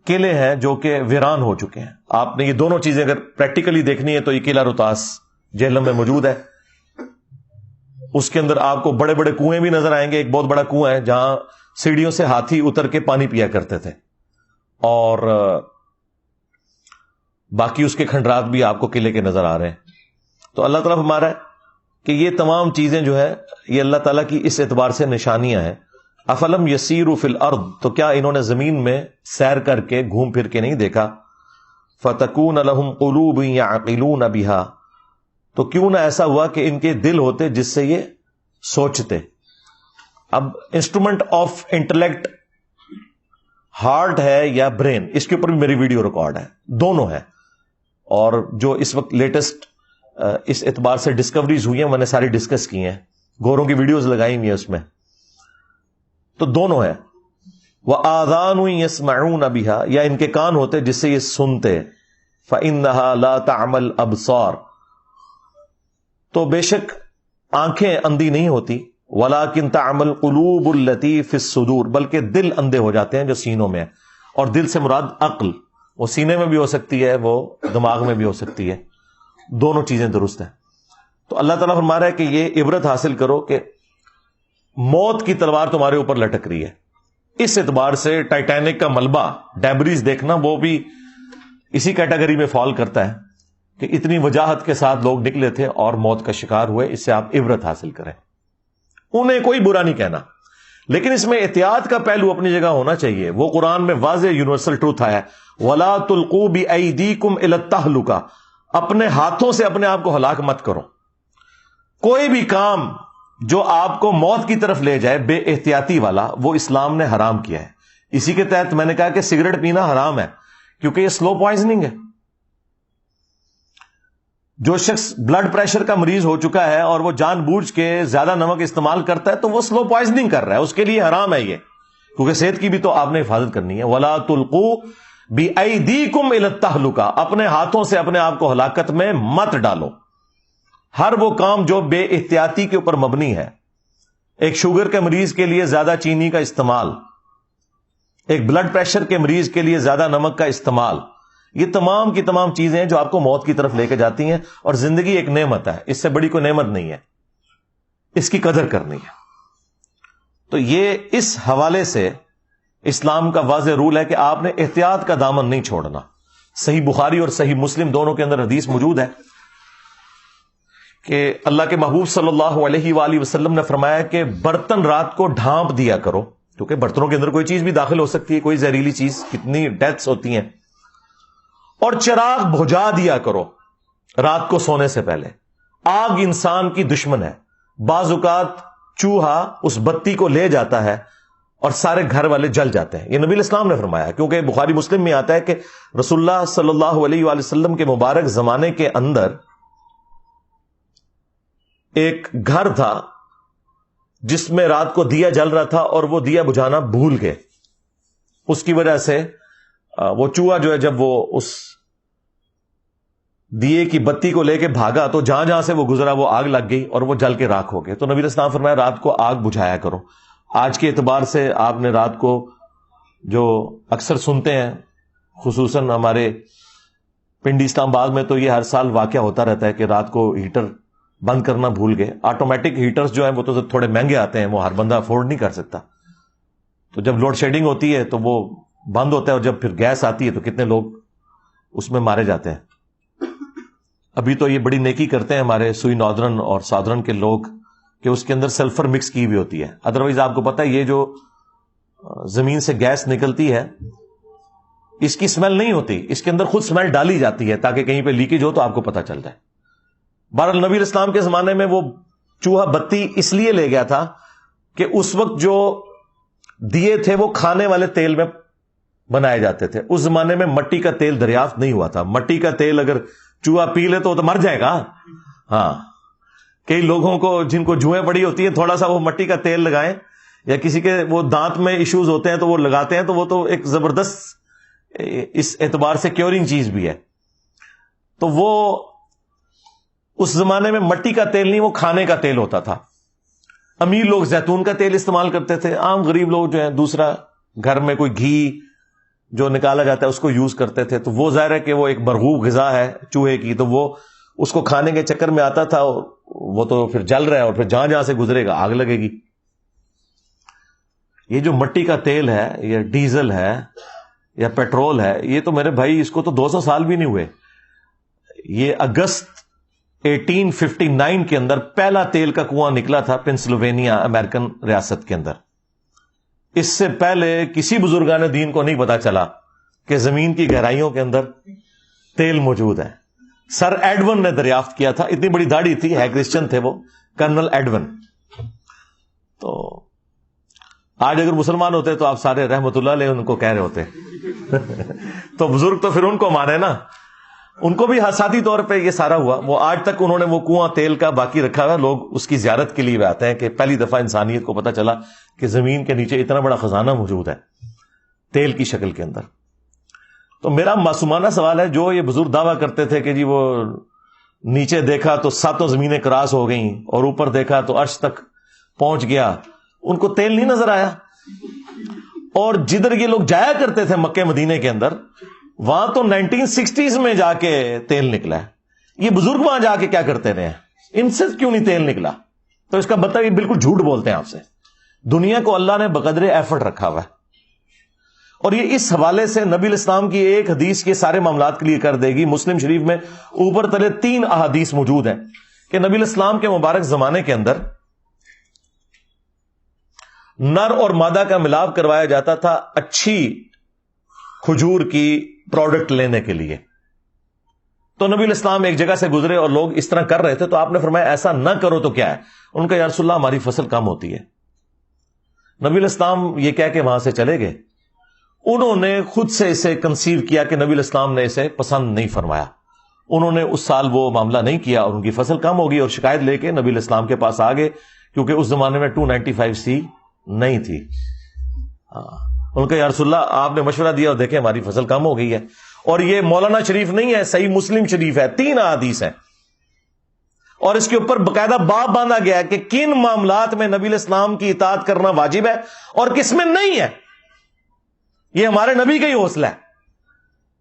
قلعے ہیں جو کہ ویران ہو چکے ہیں۔ آپ نے یہ دونوں چیزیں اگر پریکٹیکلی دیکھنی ہے تو یہ قلعہ روتاس جہلم میں موجود ہے، اس کے اندر آپ کو بڑے بڑے کنویں بھی نظر آئیں گے۔ ایک بہت بڑا کنواں ہے جہاں سیڑھیوں سے ہاتھی اتر کے پانی پیا کرتے تھے، اور باقی اس کے کھنڈرات بھی آپ کو قلعے کے نظر آ رہے ہیں۔ تو اللہ تعالیٰ فرما رہا ہے کہ یہ تمام چیزیں جو ہے یہ اللہ تعالیٰ کی اس اعتبار سے نشانیاں ہیں۔ افلم یسیروا فی الارض، تو کیا انہوں نے زمین میں سیر کر کے گھوم پھر کے نہیں دیکھا، فتکون لہم قلوب یعقلون بہا، تو کیوں نہ ایسا ہوا کہ ان کے دل ہوتے جس سے یہ سوچتے۔ اب انسٹرومنٹ آف انٹلیکٹ ہارٹ ہے یا برین، اس کے اوپر بھی میری ویڈیو ریکارڈ ہے، دونوں ہے، اور جو اس وقت لیٹسٹ اس اعتبار سے ڈسکوریز ہوئی ہیں میں نے ساری ڈسکس کی ہیں، گوروں کی ویڈیوز لگائی ہوئی ہیں اس میں، تو دونوں ہے۔ وَآذَانٌ يَسْمَعُونَ بِهَا، یا ان کے کان ہوتے جس سے یہ سنتے، فَإِنَّهَا لَا تَعْمَى الْأَبْصَارُ، تو بے شک آنکھیں اندھی نہیں ہوتی، وَلَكِنْ تَعْمَى الْقُلُوبُ الَّتِي فِي الصُّدُورِ، بلکہ دل اندھے ہو جاتے ہیں جو سینوں میں ہے، اور دل سے مراد عقل، وہ سینے میں بھی ہو سکتی ہے، وہ دماغ میں بھی ہو سکتی ہے، دونوں چیزیں درست ہیں۔ تو اللہ تعالیٰ فرما رہا ہے کہ یہ عبرت حاصل کرو کہ موت کی تلوار تمہارے اوپر لٹک رہی ہے۔ اس اعتبار سے ٹائٹینک کا ملبہ ڈیبریز دیکھنا وہ بھی اسی کیٹیگری میں فال کرتا ہے کہ اتنی وجاہت کے ساتھ لوگ نکلے تھے اور موت کا شکار ہوئے۔ اس سے آپ عبرت حاصل کریں، انہیں کوئی برا نہیں کہنا، لیکن اس میں احتیاط کا پہلو اپنی جگہ ہونا چاہیے. وہ قرآن میں واضح یونیورسل ٹروتھ آیا ہے, وَلَا تُلْقُوا بِأَيْدِيكُمْ إِلَى التَّهْلُكَةِ, اپنے ہاتھوں سے اپنے آپ کو ہلاک مت کرو. کوئی بھی کام جو آپ کو موت کی طرف لے جائے بے احتیاطی والا, وہ اسلام نے حرام کیا ہے. اسی کے تحت میں نے کہا کہ سگریٹ پینا حرام ہے, کیونکہ یہ سلو پوائزننگ ہے. جو شخص بلڈ پریشر کا مریض ہو چکا ہے اور وہ جان بوجھ کے زیادہ نمک استعمال کرتا ہے تو وہ سلو پوائزننگ کر رہا ہے, اس کے لیے حرام ہے یہ, کیونکہ صحت کی بھی تو آپ نے حفاظت کرنی ہے. وَلَا تُلْقُوا بِأَيْدِيكُمْ إِلَى التَّهْلُكَةِ, اپنے ہاتھوں سے اپنے آپ کو ہلاکت میں مت ڈالو. ہر وہ کام جو بے احتیاطی کے اوپر مبنی ہے, ایک شوگر کے مریض کے لیے زیادہ چینی کا استعمال, ایک بلڈ پریشر کے مریض کے لیے زیادہ نمک کا استعمال, یہ تمام کی تمام چیزیں ہیں جو آپ کو موت کی طرف لے کے جاتی ہیں. اور زندگی ایک نعمت ہے, اس سے بڑی کوئی نعمت نہیں ہے, اس کی قدر کرنی ہے. تو یہ اس حوالے سے اسلام کا واضح رول ہے کہ آپ نے احتیاط کا دامن نہیں چھوڑنا. صحیح بخاری اور صحیح مسلم دونوں کے اندر حدیث موجود ہے کہ اللہ کے محبوب صلی اللہ علیہ وآلہ وسلم نے فرمایا کہ برتن رات کو ڈھانپ دیا کرو, کیونکہ برتنوں کے اندر کوئی چیز بھی داخل ہو سکتی ہے, کوئی زہریلی چیز, کتنی ڈیتھس ہوتی ہیں. اور چراغ بجھا دیا کرو رات کو سونے سے پہلے. آگ انسان کی دشمن ہے, بعض اوقات چوہا اس بتی کو لے جاتا ہے اور سارے گھر والے جل جاتے ہیں. یہ نبی الاسلام نے فرمایا, کیونکہ بخاری مسلم میں آتا ہے کہ رسول اللہ صلی اللہ علیہ وآلہ وسلم کے مبارک زمانے کے اندر ایک گھر تھا جس میں رات کو دیا جل رہا تھا اور وہ دیا بجھانا بھول گئے. اس کی وجہ سے وہ چوہا جو ہے جب وہ اس دیے کی بتی کو لے کے بھاگا تو جہاں جہاں سے وہ گزرا وہ آگ لگ گئی اور وہ جل کے راکھ ہو گئے. تو نبی علیہ السلام فرمایا رات کو آگ بجھایا کرو. آج کے اعتبار سے آپ نے رات کو جو اکثر سنتے ہیں, خصوصاً ہمارے پنڈی اسلام آباد میں تو یہ ہر سال واقعہ ہوتا رہتا ہے کہ رات کو ہیٹر بند کرنا بھول گئے. آٹومیٹک ہیٹرز جو ہیں وہ تو تھوڑے مہنگے آتے ہیں, وہ ہر بندہ افورڈ نہیں کر سکتا. تو جب لوڈ شیڈنگ ہوتی ہے تو وہ بند ہوتا ہے, اور جب پھر گیس آتی ہے تو کتنے لوگ اس میں مارے جاتے ہیں. ابھی تو یہ بڑی نیکی کرتے ہیں ہمارے سوئی ناردرن اور ساؤدرن کے لوگ کہ اس کے اندر سلفر مکس کی ہوئی ہوتی ہے. ادروائز آپ کو پتا ہے یہ جو زمین سے گیس نکلتی ہے اس کی اسمیل نہیں ہوتی, اس کے اندر خود اسمیل ڈالی جاتی ہے تاکہ کہیں پہ لیکیج ہو تو آپ کو پتا چل جائے. بہرحال نبی اسلام کے زمانے میں وہ چوہا بتی اس لیے لے گیا تھا کہ اس وقت جو دیے تھے وہ کھانے والے تیل میں بنائے جاتے تھے. اس زمانے میں مٹی کا تیل دریافت نہیں ہوا تھا. مٹی کا تیل اگر چوہا پی لے تو مر جائے گا. ہاں, کئی لوگوں کو جن کو جوئیں پڑی ہوتی ہیں تھوڑا سا وہ مٹی کا تیل لگائیں, یا کسی کے وہ دانت میں ایشوز ہوتے ہیں تو وہ لگاتے ہیں, تو وہ تو ایک زبردست اس اعتبار سے کیورنگ چیز بھی ہے. تو وہ اس زمانے میں مٹی کا تیل نہیں, وہ کھانے کا تیل ہوتا تھا. امیر لوگ زیتون کا تیل استعمال کرتے تھے, عام غریب لوگ جو ہیں دوسرا گھر میں کوئی گھی جو نکالا جاتا ہے اس کو یوز کرتے تھے. تو وہ ظاہر ہے کہ وہ ایک مرغوب غذا ہے چوہے کی, تو وہ اس کو کھانے کے چکر میں آتا تھا, وہ تو پھر جل رہا ہے اور پھر جہاں جہاں سے گزرے گا آگ لگے گی. یہ جو مٹی کا تیل ہے یا ڈیزل ہے یا پیٹرول ہے, یہ تو میرے بھائی اس کو تو 200 سال بھی نہیں ہوئے. یہ اگست 1859 کے اندر پہلا تیل کا کنواں نکلا تھا پنسلوینیا امریکن ریاست کے اندر. اس سے پہلے کسی بزرگان دین کو نہیں پتا چلا کہ زمین کی گہرائیوں کے اندر تیل موجود ہے. سر ایڈون نے دریافت کیا تھا, اتنی بڑی داڑھی تھی, ہے کرسچن تھے وہ, کرنل ایڈون. تو آج اگر مسلمان ہوتے تو آپ سارے رحمت اللہ علیہ ان کو کہہ رہے ہوتے تو بزرگ تو پھر ان کو مانے نا, ان کو بھی حسادی طور پہ یہ سارا ہوا. وہ آج تک انہوں نے وہ کنواں تیل کا باقی رکھا ہوا, لوگ اس کی زیارت کے لیے آتے ہیں کہ پہلی دفعہ انسانیت کو پتا چلا کہ زمین کے نیچے اتنا بڑا خزانہ موجود ہے تیل کی شکل کے اندر. تو میرا معصومانہ سوال ہے, جو یہ بزرگ دعویٰ کرتے تھے کہ جی وہ نیچے دیکھا تو 7 زمینیں کراس ہو گئیں اور اوپر دیکھا تو عرش تک پہنچ گیا, ان کو تیل نہیں نظر آیا؟ اور جدھر یہ لوگ جایا کرتے تھے مکہ مدینے کے اندر, وہاں تو 1960s میں جا کے تیل نکلا ہے. یہ بزرگ وہاں جا کے کیا کرتے رہے ہیں, ان سے کیوں نہیں تیل نکلا؟ تو اس کا مطلب یہ بالکل جھوٹ بولتے ہیں آپ سے. دنیا کو اللہ نے بقدر ایفرٹ رکھا ہوا ہے, اور یہ اس حوالے سے نبی الاسلام کی ایک حدیث کے سارے معاملات کلیئر کر دے گی. مسلم شریف میں اوپر تلے 3 احادیث موجود ہیں کہ نبی الاسلام کے مبارک زمانے کے اندر نر اور مادہ کا ملاپ کروایا جاتا تھا اچھی کھجور کی پروڈکٹ لینے کے لیے. تو نبی الاسلام ایک جگہ سے گزرے اور لوگ اس طرح کر رہے تھے, تو آپ نے فرمایا ایسا نہ کرو تو کیا ہے؟ ان کا یا رسول اللہ ہماری فصل کم ہوتی ہے. نبی الاسلام یہ کہہ کے وہاں سے چلے گئے. انہوں نے خود سے اسے کنسیو کیا کہ نبی الاسلام نے اسے پسند نہیں فرمایا. انہوں نے اس سال وہ معاملہ نہیں کیا اور ان کی فصل کم ہوگی, اور شکایت لے کے نبی الاسلام کے پاس آ گئے, کیونکہ اس زمانے میں 295C نہیں تھی. ان کا یا رسول اللہ آپ نے مشورہ دیا اور دیکھیں ہماری فصل کم ہو گئی ہے. اور یہ مولانا شریف نہیں ہے, صحیح مسلم شریف ہے, 3 احادیث ہیں, اور اس کے اوپر باقاعدہ باب باندھا گیا ہے کہ کن معاملات میں نبی الاسلام کی اطاعت کرنا واجب ہے اور کس میں نہیں ہے. یہ ہمارے نبی کا ہی حوصلہ ہے.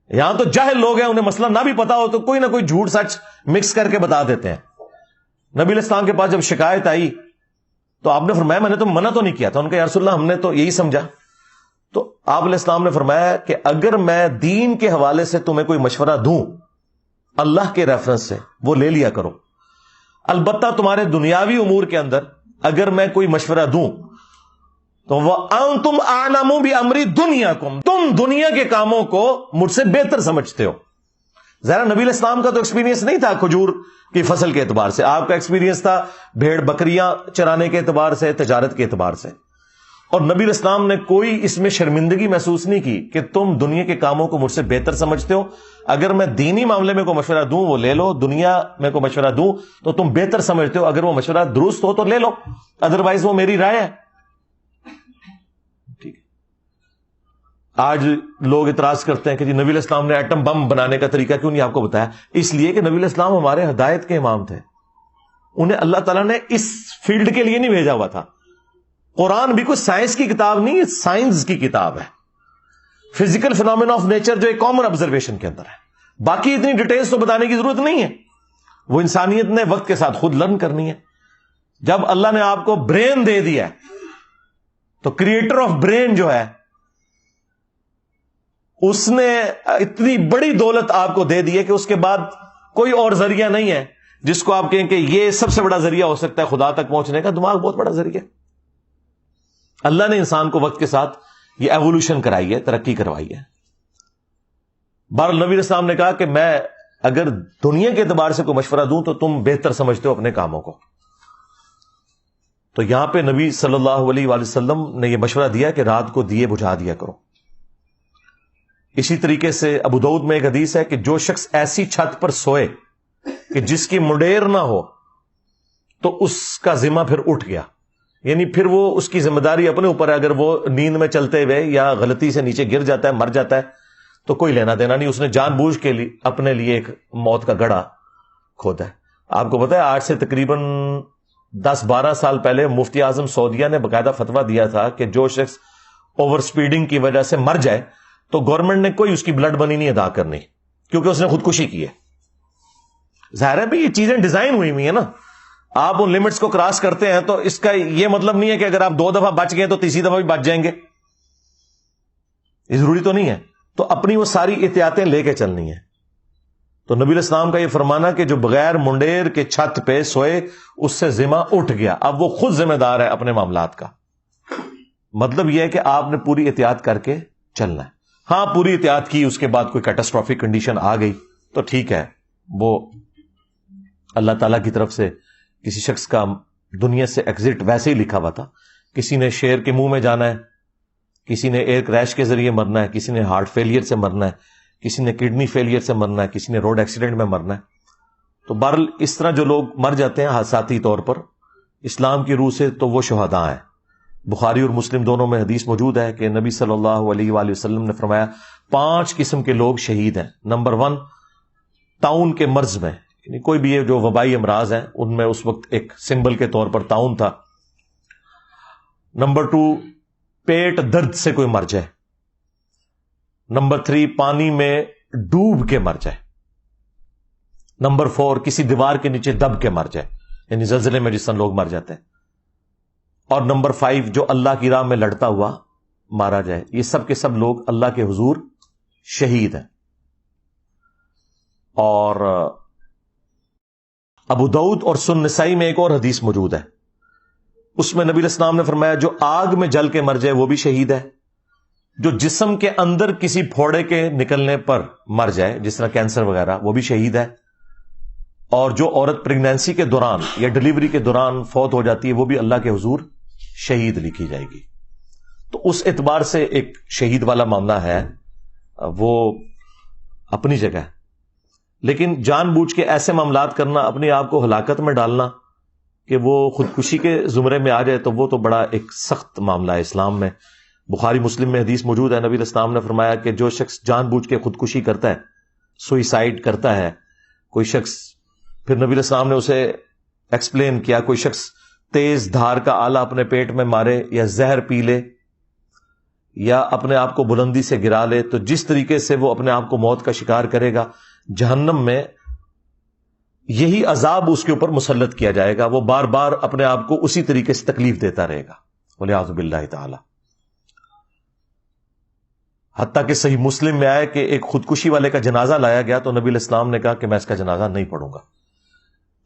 یہاں تو جاہل لوگ ہیں, انہیں مسئلہ نہ بھی پتا ہو تو کوئی نہ کوئی جھوٹ سچ مکس کر کے بتا دیتے ہیں. نبی الاسلام کے پاس جب شکایت آئی تو آپ نے فرمایا میں نے تو منع تو نہیں کیا تھا. ان کا یا رسول اللہ ہم نے تو یہی سمجھا. تو آپ علیہ السلام نے فرمایا کہ اگر میں دین کے حوالے سے تمہیں کوئی مشورہ دوں اللہ کے ریفرنس سے, وہ لے لیا کرو. البتہ تمہارے دنیاوی امور کے اندر اگر میں کوئی مشورہ دوں تو وَأَنْتُمْ أَعْلَمُ بِأَمْرِ دُنْيَاكُمْ, تم دنیا کے کاموں کو مجھ سے بہتر سمجھتے ہو. ذرا نبی الاسلام کا تو ایکسپیرینس نہیں تھا کھجور کی فصل کے اعتبار سے, آپ کا ایکسپیرینس تھا بھیڑ بکریاں چرانے کے اعتبار سے, تجارت کے اعتبار سے. اور نبی الاسلام نے کوئی اس میں شرمندگی محسوس نہیں کی کہ تم دنیا کے کاموں کو مجھ سے بہتر سمجھتے ہو, اگر میں دینی معاملے میں کوئی مشورہ دوں وہ لے لو, دنیا میں کوئی مشورہ دوں تو تم بہتر سمجھتے ہو, اگر وہ مشورہ درست ہو تو لے لو, ادروائز وہ میری رائے ہے. ٹھیک ہے. آج لوگ اعتراض کرتے ہیں کہ جی نبی الاسلام نے ایٹم بم بنانے کا طریقہ کیوں نہیں آپ کو بتایا؟ اس لیے کہ نبی الاسلام ہمارے ہدایت کے امام تھے, انہیں اللہ تعالیٰ نے اس فیلڈ کے لیے نہیں بھیجا ہوا تھا. قرآن بھی کوئی سائنس کی کتاب نہیں ہے, سائنس کی کتاب ہے. فزیکل فینومینا آف نیچر جو ایک کامن آبزرویشن کے اندر ہے, باقی اتنی ڈیٹیلز تو بتانے کی ضرورت نہیں ہے, وہ انسانیت نے وقت کے ساتھ خود لرن کرنی ہے. جب اللہ نے آپ کو برین دے دیا تو کریٹر آف برین جو ہے اس نے اتنی بڑی دولت آپ کو دے دی ہے کہ اس کے بعد کوئی اور ذریعہ نہیں ہے جس کو آپ کہیں کہ یہ سب سے بڑا ذریعہ ہو سکتا ہے خدا تک پہنچنے کا. دماغ بہت بڑا ذریعہ. اللہ نے انسان کو وقت کے ساتھ یہ ایوولوشن کرائی ہے, ترقی کروائی ہے. بہرحال نبی الاسلام نے کہا کہ میں اگر دنیا کے اعتبار سے کوئی مشورہ دوں تو تم بہتر سمجھتے ہو اپنے کاموں کو. تو یہاں پہ نبی صلی اللہ علیہ وآلہ وسلم نے یہ مشورہ دیا کہ رات کو دیے بجھا دیا کرو. اسی طریقے سے ابو داؤد میں ایک حدیث ہے کہ جو شخص ایسی چھت پر سوئے کہ جس کی منڈیر نہ ہو تو اس کا ذمہ پھر اٹھ گیا, یعنی پھر وہ اس کی ذمہ داری اپنے اوپر ہے. اگر وہ نیند میں چلتے ہوئے یا غلطی سے نیچے گر جاتا ہے, مر جاتا ہے, تو کوئی لینا دینا نہیں, اس نے جان بوجھ کے لیے اپنے لیے ایک موت کا گڑھا کھودا ہے. آپ کو پتا ہے آج سے تقریباً 10-12 سال پہلے مفتی اعظم سعودیہ نے باقاعدہ فتویٰ دیا تھا کہ جو شخص اوور سپیڈنگ کی وجہ سے مر جائے تو گورنمنٹ نے کوئی اس کی بلڈ منی نہیں ادا کرنی, کیونکہ اس نے خودکشی کی ہے. ظاہر ہے بھی یہ چیزیں ڈیزائن ہوئی ہوئی ہیں نا, آپ ان لمٹس کو کراس کرتے ہیں تو اس کا یہ مطلب نہیں ہے کہ اگر آپ 2 دفعہ بچ گئے تو تیسری دفعہ بھی بچ جائیں گے, یہ ضروری تو نہیں ہے. تو اپنی وہ ساری احتیاطیں لے کے چلنی ہے. تو نبی الاسلام کا یہ فرمانا کہ جو بغیر منڈیر کے چھت پہ سوئے اس سے ذمہ اٹھ گیا, اب وہ خود ذمہ دار ہے اپنے معاملات کا. مطلب یہ ہے کہ آپ نے پوری احتیاط کر کے چلنا ہے. ہاں پوری احتیاط کی, اس کے بعد کوئی کیٹاسٹرافک کنڈیشن آ گئی تو ٹھیک ہے, وہ اللہ تعالیٰ کی طرف سے کسی شخص کا دنیا سے ایگزٹ ویسے ہی لکھا ہوا تھا. کسی نے شیر کے منہ میں جانا ہے, کسی نے ایئر کریش کے ذریعے مرنا ہے, کسی نے ہارٹ فیلئر سے مرنا ہے, کسی نے کڈنی فیلئر سے مرنا ہے, کسی نے روڈ ایکسیڈنٹ میں مرنا ہے. تو بہرحال اس طرح جو لوگ مر جاتے ہیں حادثاتی طور پر اسلام کی روح سے تو وہ شہداء ہیں. بخاری اور مسلم دونوں میں حدیث موجود ہے کہ نبی صلی اللہ علیہ وآلہ وسلم نے فرمایا 5 قسم کے لوگ شہید ہیں. نمبر 1 طاعون کے مرض میں, یعنی کوئی بھی یہ جو وبائی امراض ہیں ان میں اس وقت ایک سمبل کے طور پر طاعون تھا. نمبر 2 پیٹ درد سے کوئی مر جائے. نمبر 3 پانی میں ڈوب کے مر جائے. نمبر 4 کسی دیوار کے نیچے دب کے مر جائے, یعنی زلزلے میں جس طرح لوگ مر جاتے ہیں. اور نمبر 5 جو اللہ کی راہ میں لڑتا ہوا مارا جائے. یہ سب کے سب لوگ اللہ کے حضور شہید ہیں. اور ابو داؤد اور سنن نسائی میں ایک اور حدیث موجود ہے اس میں نبی علیہ السلام نے فرمایا جو آگ میں جل کے مر جائے وہ بھی شہید ہے، جو جسم کے اندر کسی پھوڑے کے نکلنے پر مر جائے جس طرح کینسر وغیرہ وہ بھی شہید ہے، اور جو عورت پریگنینسی کے دوران یا ڈلیوری کے دوران فوت ہو جاتی ہے وہ بھی اللہ کے حضور شہید لکھی جائے گی۔ تو اس اعتبار سے ایک شہید والا معاملہ ہے وہ اپنی جگہ ہے، لیکن جان بوجھ کے ایسے معاملات کرنا، اپنے آپ کو ہلاکت میں ڈالنا کہ وہ خودکشی کے زمرے میں آ جائے، تو وہ تو بڑا ایک سخت معاملہ ہے اسلام میں۔ بخاری مسلم میں حدیث موجود ہے، نبی علیہ السلام نے فرمایا کہ جو شخص جان بوجھ کے خودکشی کرتا ہے، سوئیسائڈ کرتا ہے کوئی شخص، پھر نبی علیہ السلام نے اسے ایکسپلین کیا، کوئی شخص تیز دھار کا آلہ اپنے پیٹ میں مارے یا زہر پی لے یا اپنے آپ کو بلندی سے گرا لے، تو جس طریقے سے وہ اپنے آپ کو موت کا شکار کرے گا، جہنم میں یہی عذاب اس کے اوپر مسلط کیا جائے گا، وہ بار بار اپنے آپ کو اسی طریقے سے تکلیف دیتا رہے گا، والعیاذ باللہ تعالی۔ حتیٰ کہ صحیح مسلم میں آئے کہ ایک خودکشی والے کا جنازہ لایا گیا تو نبی علیہ السلام نے کہا کہ میں اس کا جنازہ نہیں پڑھوں گا۔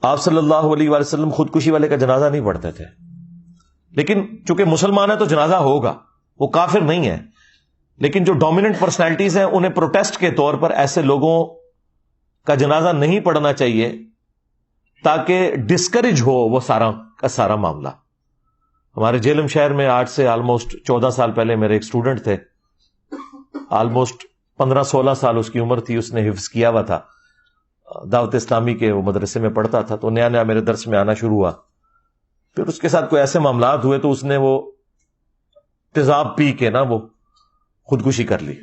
آپ صلی اللہ علیہ وآلہ وسلم خودکشی والے کا جنازہ نہیں پڑھتے تھے، لیکن چونکہ مسلمان ہے تو جنازہ ہوگا، وہ کافر نہیں ہے، لیکن جو ڈومیننٹ پرسنالٹیز ہیں انہیں پروٹیسٹ کے طور پر ایسے لوگوں کا جنازہ نہیں پڑھنا چاہیے تاکہ ڈسکریج ہو وہ سارا کا سارا معاملہ۔ ہمارے جیلم شہر میں آج سے آلموسٹ 14 سال پہلے میرے ایک اسٹوڈنٹ تھے، آلموسٹ 15-16 سال اس کی عمر تھی، اس نے حفظ کیا ہوا تھا، دعوت اسلامی کے وہ مدرسے میں پڑھتا تھا، تو نیا نیا میرے درس میں آنا شروع ہوا، پھر اس کے ساتھ کوئی ایسے معاملات ہوئے تو اس نے وہ تیزاب پی کے نا وہ خودکشی کر لی۔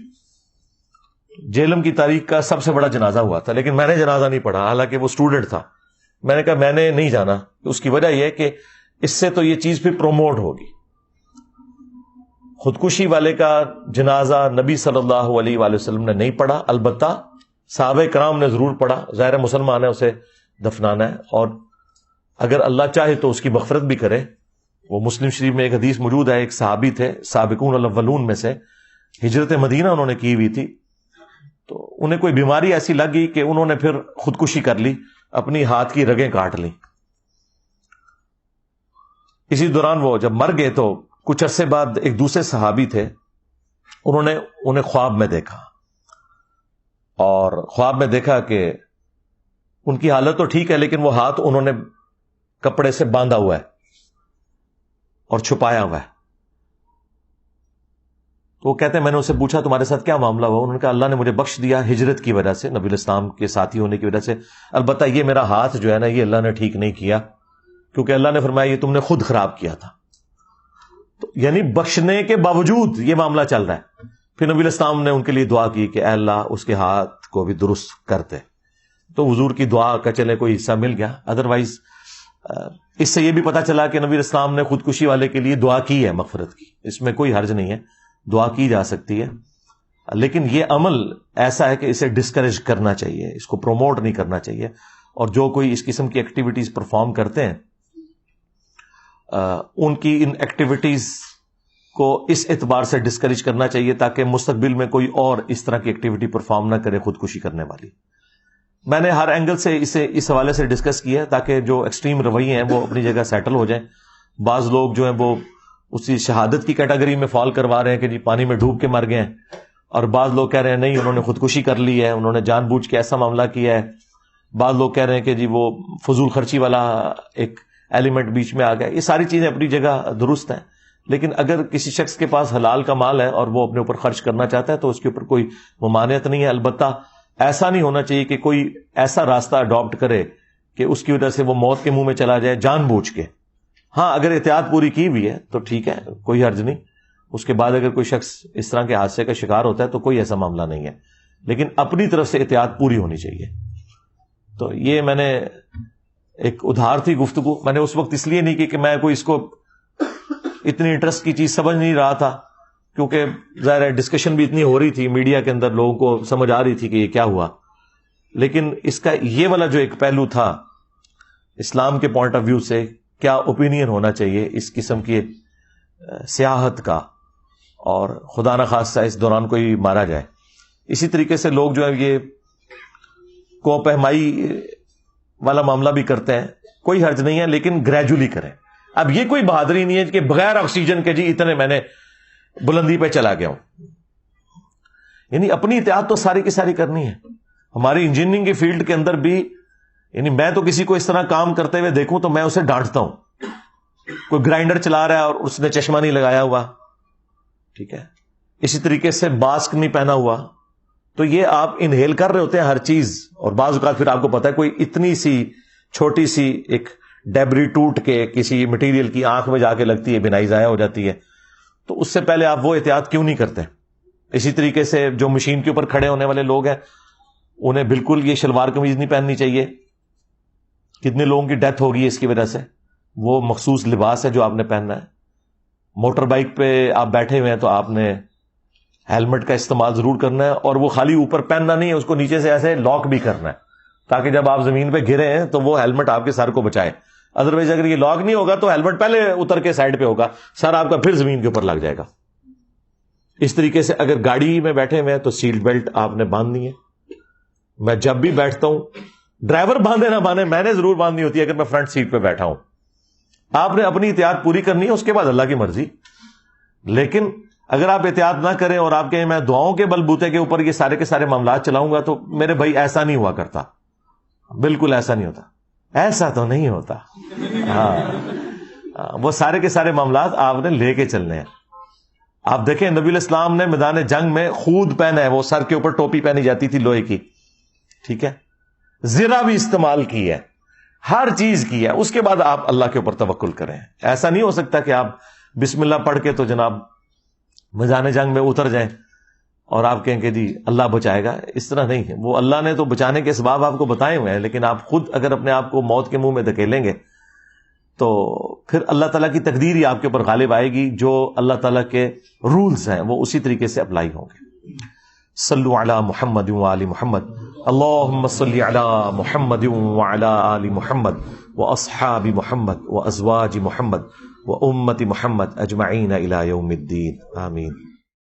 جیلم کی تاریخ کا سب سے بڑا جنازہ ہوا تھا، لیکن میں نے جنازہ نہیں پڑھا، حالانکہ وہ اسٹوڈنٹ تھا۔ میں نے کہا میں نے نہیں جانا، اس کی وجہ یہ کہ اس سے تو یہ چیز پھر پروموٹ ہوگی۔ خودکشی والے کا جنازہ نبی صلی اللہ علیہ وآلہ وسلم نے نہیں پڑھا، البتہ صحابہ کرام نے ضرور پڑھا، ظاہر مسلمان ہے اسے دفنانا ہے، اور اگر اللہ چاہے تو اس کی مغفرت بھی کرے۔ وہ مسلم شریف میں ایک حدیث موجود ہے، ایک صحابی تھے سابقون الاولون میں سے، ہجرت مدینہ انہوں نے کی ہوئی تھی، تو انہیں کوئی بیماری ایسی لگ گئی کہ انہوں نے پھر خودکشی کر لی، اپنی ہاتھ کی رگیں کاٹ لی۔ اسی دوران وہ جب مر گئے تو کچھ عرصے بعد ایک دوسرے صحابی تھے، انہوں نے انہیں خواب میں دیکھا، اور خواب میں دیکھا کہ ان کی حالت تو ٹھیک ہے لیکن وہ ہاتھ انہوں نے کپڑے سے باندھا ہوا ہے اور چھپایا ہوا ہے۔ تو وہ کہتے ہیں میں نے اسے پوچھا تمہارے ساتھ کیا معاملہ ہوا؟ انہوں نے کہا اللہ نے مجھے بخش دیا ہجرت کی وجہ سے، نبی علیہ السلام کے ساتھی ہونے کی وجہ سے، البتہ یہ میرا ہاتھ جو ہے نا یہ اللہ نے ٹھیک نہیں کیا، کیونکہ اللہ نے فرمایا یہ تم نے خود خراب کیا تھا۔ تو یعنی بخشنے کے باوجود یہ معاملہ چل رہا ہے۔ پھر نبی علیہ السلام نے ان کے لیے دعا کی کہ اے اللہ اس کے ہاتھ کو بھی درست کر دے، تو حضور کی دعا کا چلے کوئی حصہ مل گیا۔ ادروائز اس سے یہ بھی پتا چلا کہ نبی علیہ السلام نے خودکشی والے کے لیے دعا کی ہے مغفرت کی، اس میں کوئی حرج نہیں ہے، دعا کی جا سکتی ہے، لیکن یہ عمل ایسا ہے کہ اسے ڈسکریج کرنا چاہیے، اس کو پروموٹ نہیں کرنا چاہیے، اور جو کوئی اس قسم کی ایکٹیویٹیز پرفارم کرتے ہیں ان کی ان ایکٹیویٹیز کو اس اعتبار سے ڈسکریج کرنا چاہیے تاکہ مستقبل میں کوئی اور اس طرح کی ایکٹیویٹی پرفارم نہ کرے خودکشی کرنے والی۔ میں نے ہر اینگل سے اسے اس حوالے سے ڈسکس کیا ہے تاکہ جو ایکسٹریم رویے ہیں وہ اپنی جگہ سیٹل ہو جائیں۔ بعض لوگ جو ہیں وہ اسی شہادت کی کیٹیگری میں فال کروا رہے ہیں کہ جی پانی میں ڈوب کے مر گئے ہیں، اور بعض لوگ کہہ رہے ہیں نہیں انہوں نے خودکشی کر لی ہے، انہوں نے جان بوجھ کے ایسا معاملہ کیا ہے۔ بعض لوگ کہہ رہے ہیں کہ جی وہ فضول خرچی والا ایک ایلیمنٹ بیچ میں آ گیا۔ یہ ساری چیزیں اپنی جگہ درست ہیں، لیکن اگر کسی شخص کے پاس حلال کا مال ہے اور وہ اپنے اوپر خرچ کرنا چاہتا ہے تو اس کے اوپر کوئی ممانعت نہیں ہے۔ البتہ ایسا نہیں ہونا چاہیے کہ کوئی ایسا راستہ اڈاپٹ کرے کہ اس کی وجہ سے وہ موت کے منہ میں چلا جائے جان بوجھ کے۔ ہاں اگر احتیاط پوری کی ہوئی ہے تو ٹھیک ہے، کوئی حرج نہیں، اس کے بعد اگر کوئی شخص اس طرح کے حادثے کا شکار ہوتا ہے تو کوئی ایسا معاملہ نہیں ہے، لیکن اپنی طرف سے احتیاط پوری ہونی چاہیے۔ تو یہ میں نے ایک ادھار تھی گفتگو، میں نے اس وقت اس لیے نہیں کی کہ میں کوئی اس کو اتنی انٹرسٹ کی چیز سمجھ نہیں رہا تھا، کیونکہ ظاہر ہے ڈسکشن بھی اتنی ہو رہی تھی میڈیا کے اندر، لوگوں کو سمجھ آ رہی تھی کہ یہ کیا ہوا، لیکن اس کا یہ والا جو ایک پہلو تھا اسلام کے پوائنٹ آف ویو سے کیا اوپینین ہونا چاہیے اس قسم کی سیاحت کا، اور خدا نخواستہ اس دوران کوئی مارا جائے۔ اسی طریقے سے لوگ جو ہے یہ کوپہمائی والا معاملہ بھی کرتے ہیں، کوئی حرج نہیں ہے لیکن گریجولی کریں۔ اب یہ کوئی بہادری نہیں ہے کہ بغیر آکسیجن کے جی اتنے میں نے بلندی پہ چلا گیا ہوں. یعنی اپنی احتیاط تو ساری کی ساری کرنی ہے. ہماری انجینئرنگ کی فیلڈ کے اندر بھی یعنی میں تو کسی کو اس طرح کام کرتے ہوئے دیکھوں تو میں اسے ڈانٹتا ہوں. کوئی گرائنڈر چلا رہا ہے اور اس نے چشمہ نہیں لگایا ہوا, ٹھیک ہے, اسی طریقے سے ماسک نہیں پہنا ہوا, تو یہ آپ انہیل کر رہے ہوتے ہیں ہر چیز, اور بعض اوقات پھر آپ کو پتا ہے کوئی اتنی سی چھوٹی سی ایک ڈیبری ٹوٹ کے کسی مٹیریل کی آنکھ میں جا کے لگتی ہے, بینائی ضائع ہو جاتی ہے. تو اس سے پہلے آپ وہ احتیاط کیوں نہیں کرتے؟ اسی طریقے سے جو مشین کے اوپر کھڑے ہونے والے لوگ ہیں انہیں بالکل یہ شلوار قمیض نہیں پہننی چاہیے. کتنے لوگوں کی ڈیتھ ہوگی اس کی وجہ سے. وہ مخصوص لباس ہے جو آپ نے پہننا ہے. موٹر بائک پہ آپ بیٹھے ہوئے ہیں تو آپ نے ہیلمٹ کا استعمال ضرور کرنا ہے, اور وہ خالی اوپر پہننا نہیں ہے, اس کو نیچے سے ایسے لاک بھی کرنا ہے تاکہ جب آپ زمین پہ گرے ہیں تو وہ ہیلمٹ آپ کے سر کو بچائے. ادروائز اگر یہ لاک نہیں ہوگا تو ہیلمٹ پہلے اتر کے سائڈ پہ ہوگا, سر آپ کا پھر زمین کے اوپر لگ جائے گا. اس طریقے سے اگر گاڑی میں بیٹھے ہوئے ہیں تو سیٹ بیلٹ آپ نے باندھنی ہے. میں جب بھی بیٹھتا ہوں, ڈرائیور باندھے نہ باندھے, میں نے ضرور باندھنی ہوتی ہے اگر میں فرنٹ سیٹ پہ بیٹھا ہوں. آپ نے اپنی احتیاط پوری کرنی ہے, اس کے بعد اللہ کی مرضی. لیکن اگر آپ احتیاط نہ کریں اور آپ کہیں میں دعاؤں کے بلبوتے کے اوپر یہ سارے کے سارے معاملات چلاؤں گا, تو میرے بھائی ایسا نہیں ہوا کرتا. بالکل ایسا نہیں ہوتا, ایسا تو نہیں ہوتا. ہاں, وہ سارے کے سارے معاملات آپ نے لے کے چلنے ہیں. آپ دیکھیں نبی علیہ السلام نے میدان جنگ میں خود پہنا ہے, وہ سر کے اوپر ٹوپی پہنی جاتی تھی لوہے کی, ٹھیک ہے, زرہ بھی استعمال کی ہے, ہر چیز کی ہے. اس کے بعد آپ اللہ کے اوپر توکل کریں. ایسا نہیں ہو سکتا کہ آپ بسم اللہ پڑھ کے تو جناب میدان جنگ میں اتر جائیں اور آپ کہیں کہ جی اللہ بچائے گا. اس طرح نہیں ہے. وہ اللہ نے تو بچانے کے اسباب آپ کو بتائے ہوئے ہیں, لیکن آپ خود اگر اپنے آپ کو موت کے منہ میں دھکیلیں گے تو پھر اللہ تعالیٰ کی تقدیر ہی آپ کے اوپر غالب آئے گی. جو اللہ تعالیٰ کے رولز ہیں وہ اسی طریقے سے اپلائی ہوں گے. صلو علی محمد وآل محمد, اللہم صلی علی محمد وعلی آل محمد واصحاب محمد وازواج محمد وامت محمد اجمعین الی یوم الدین, آمین.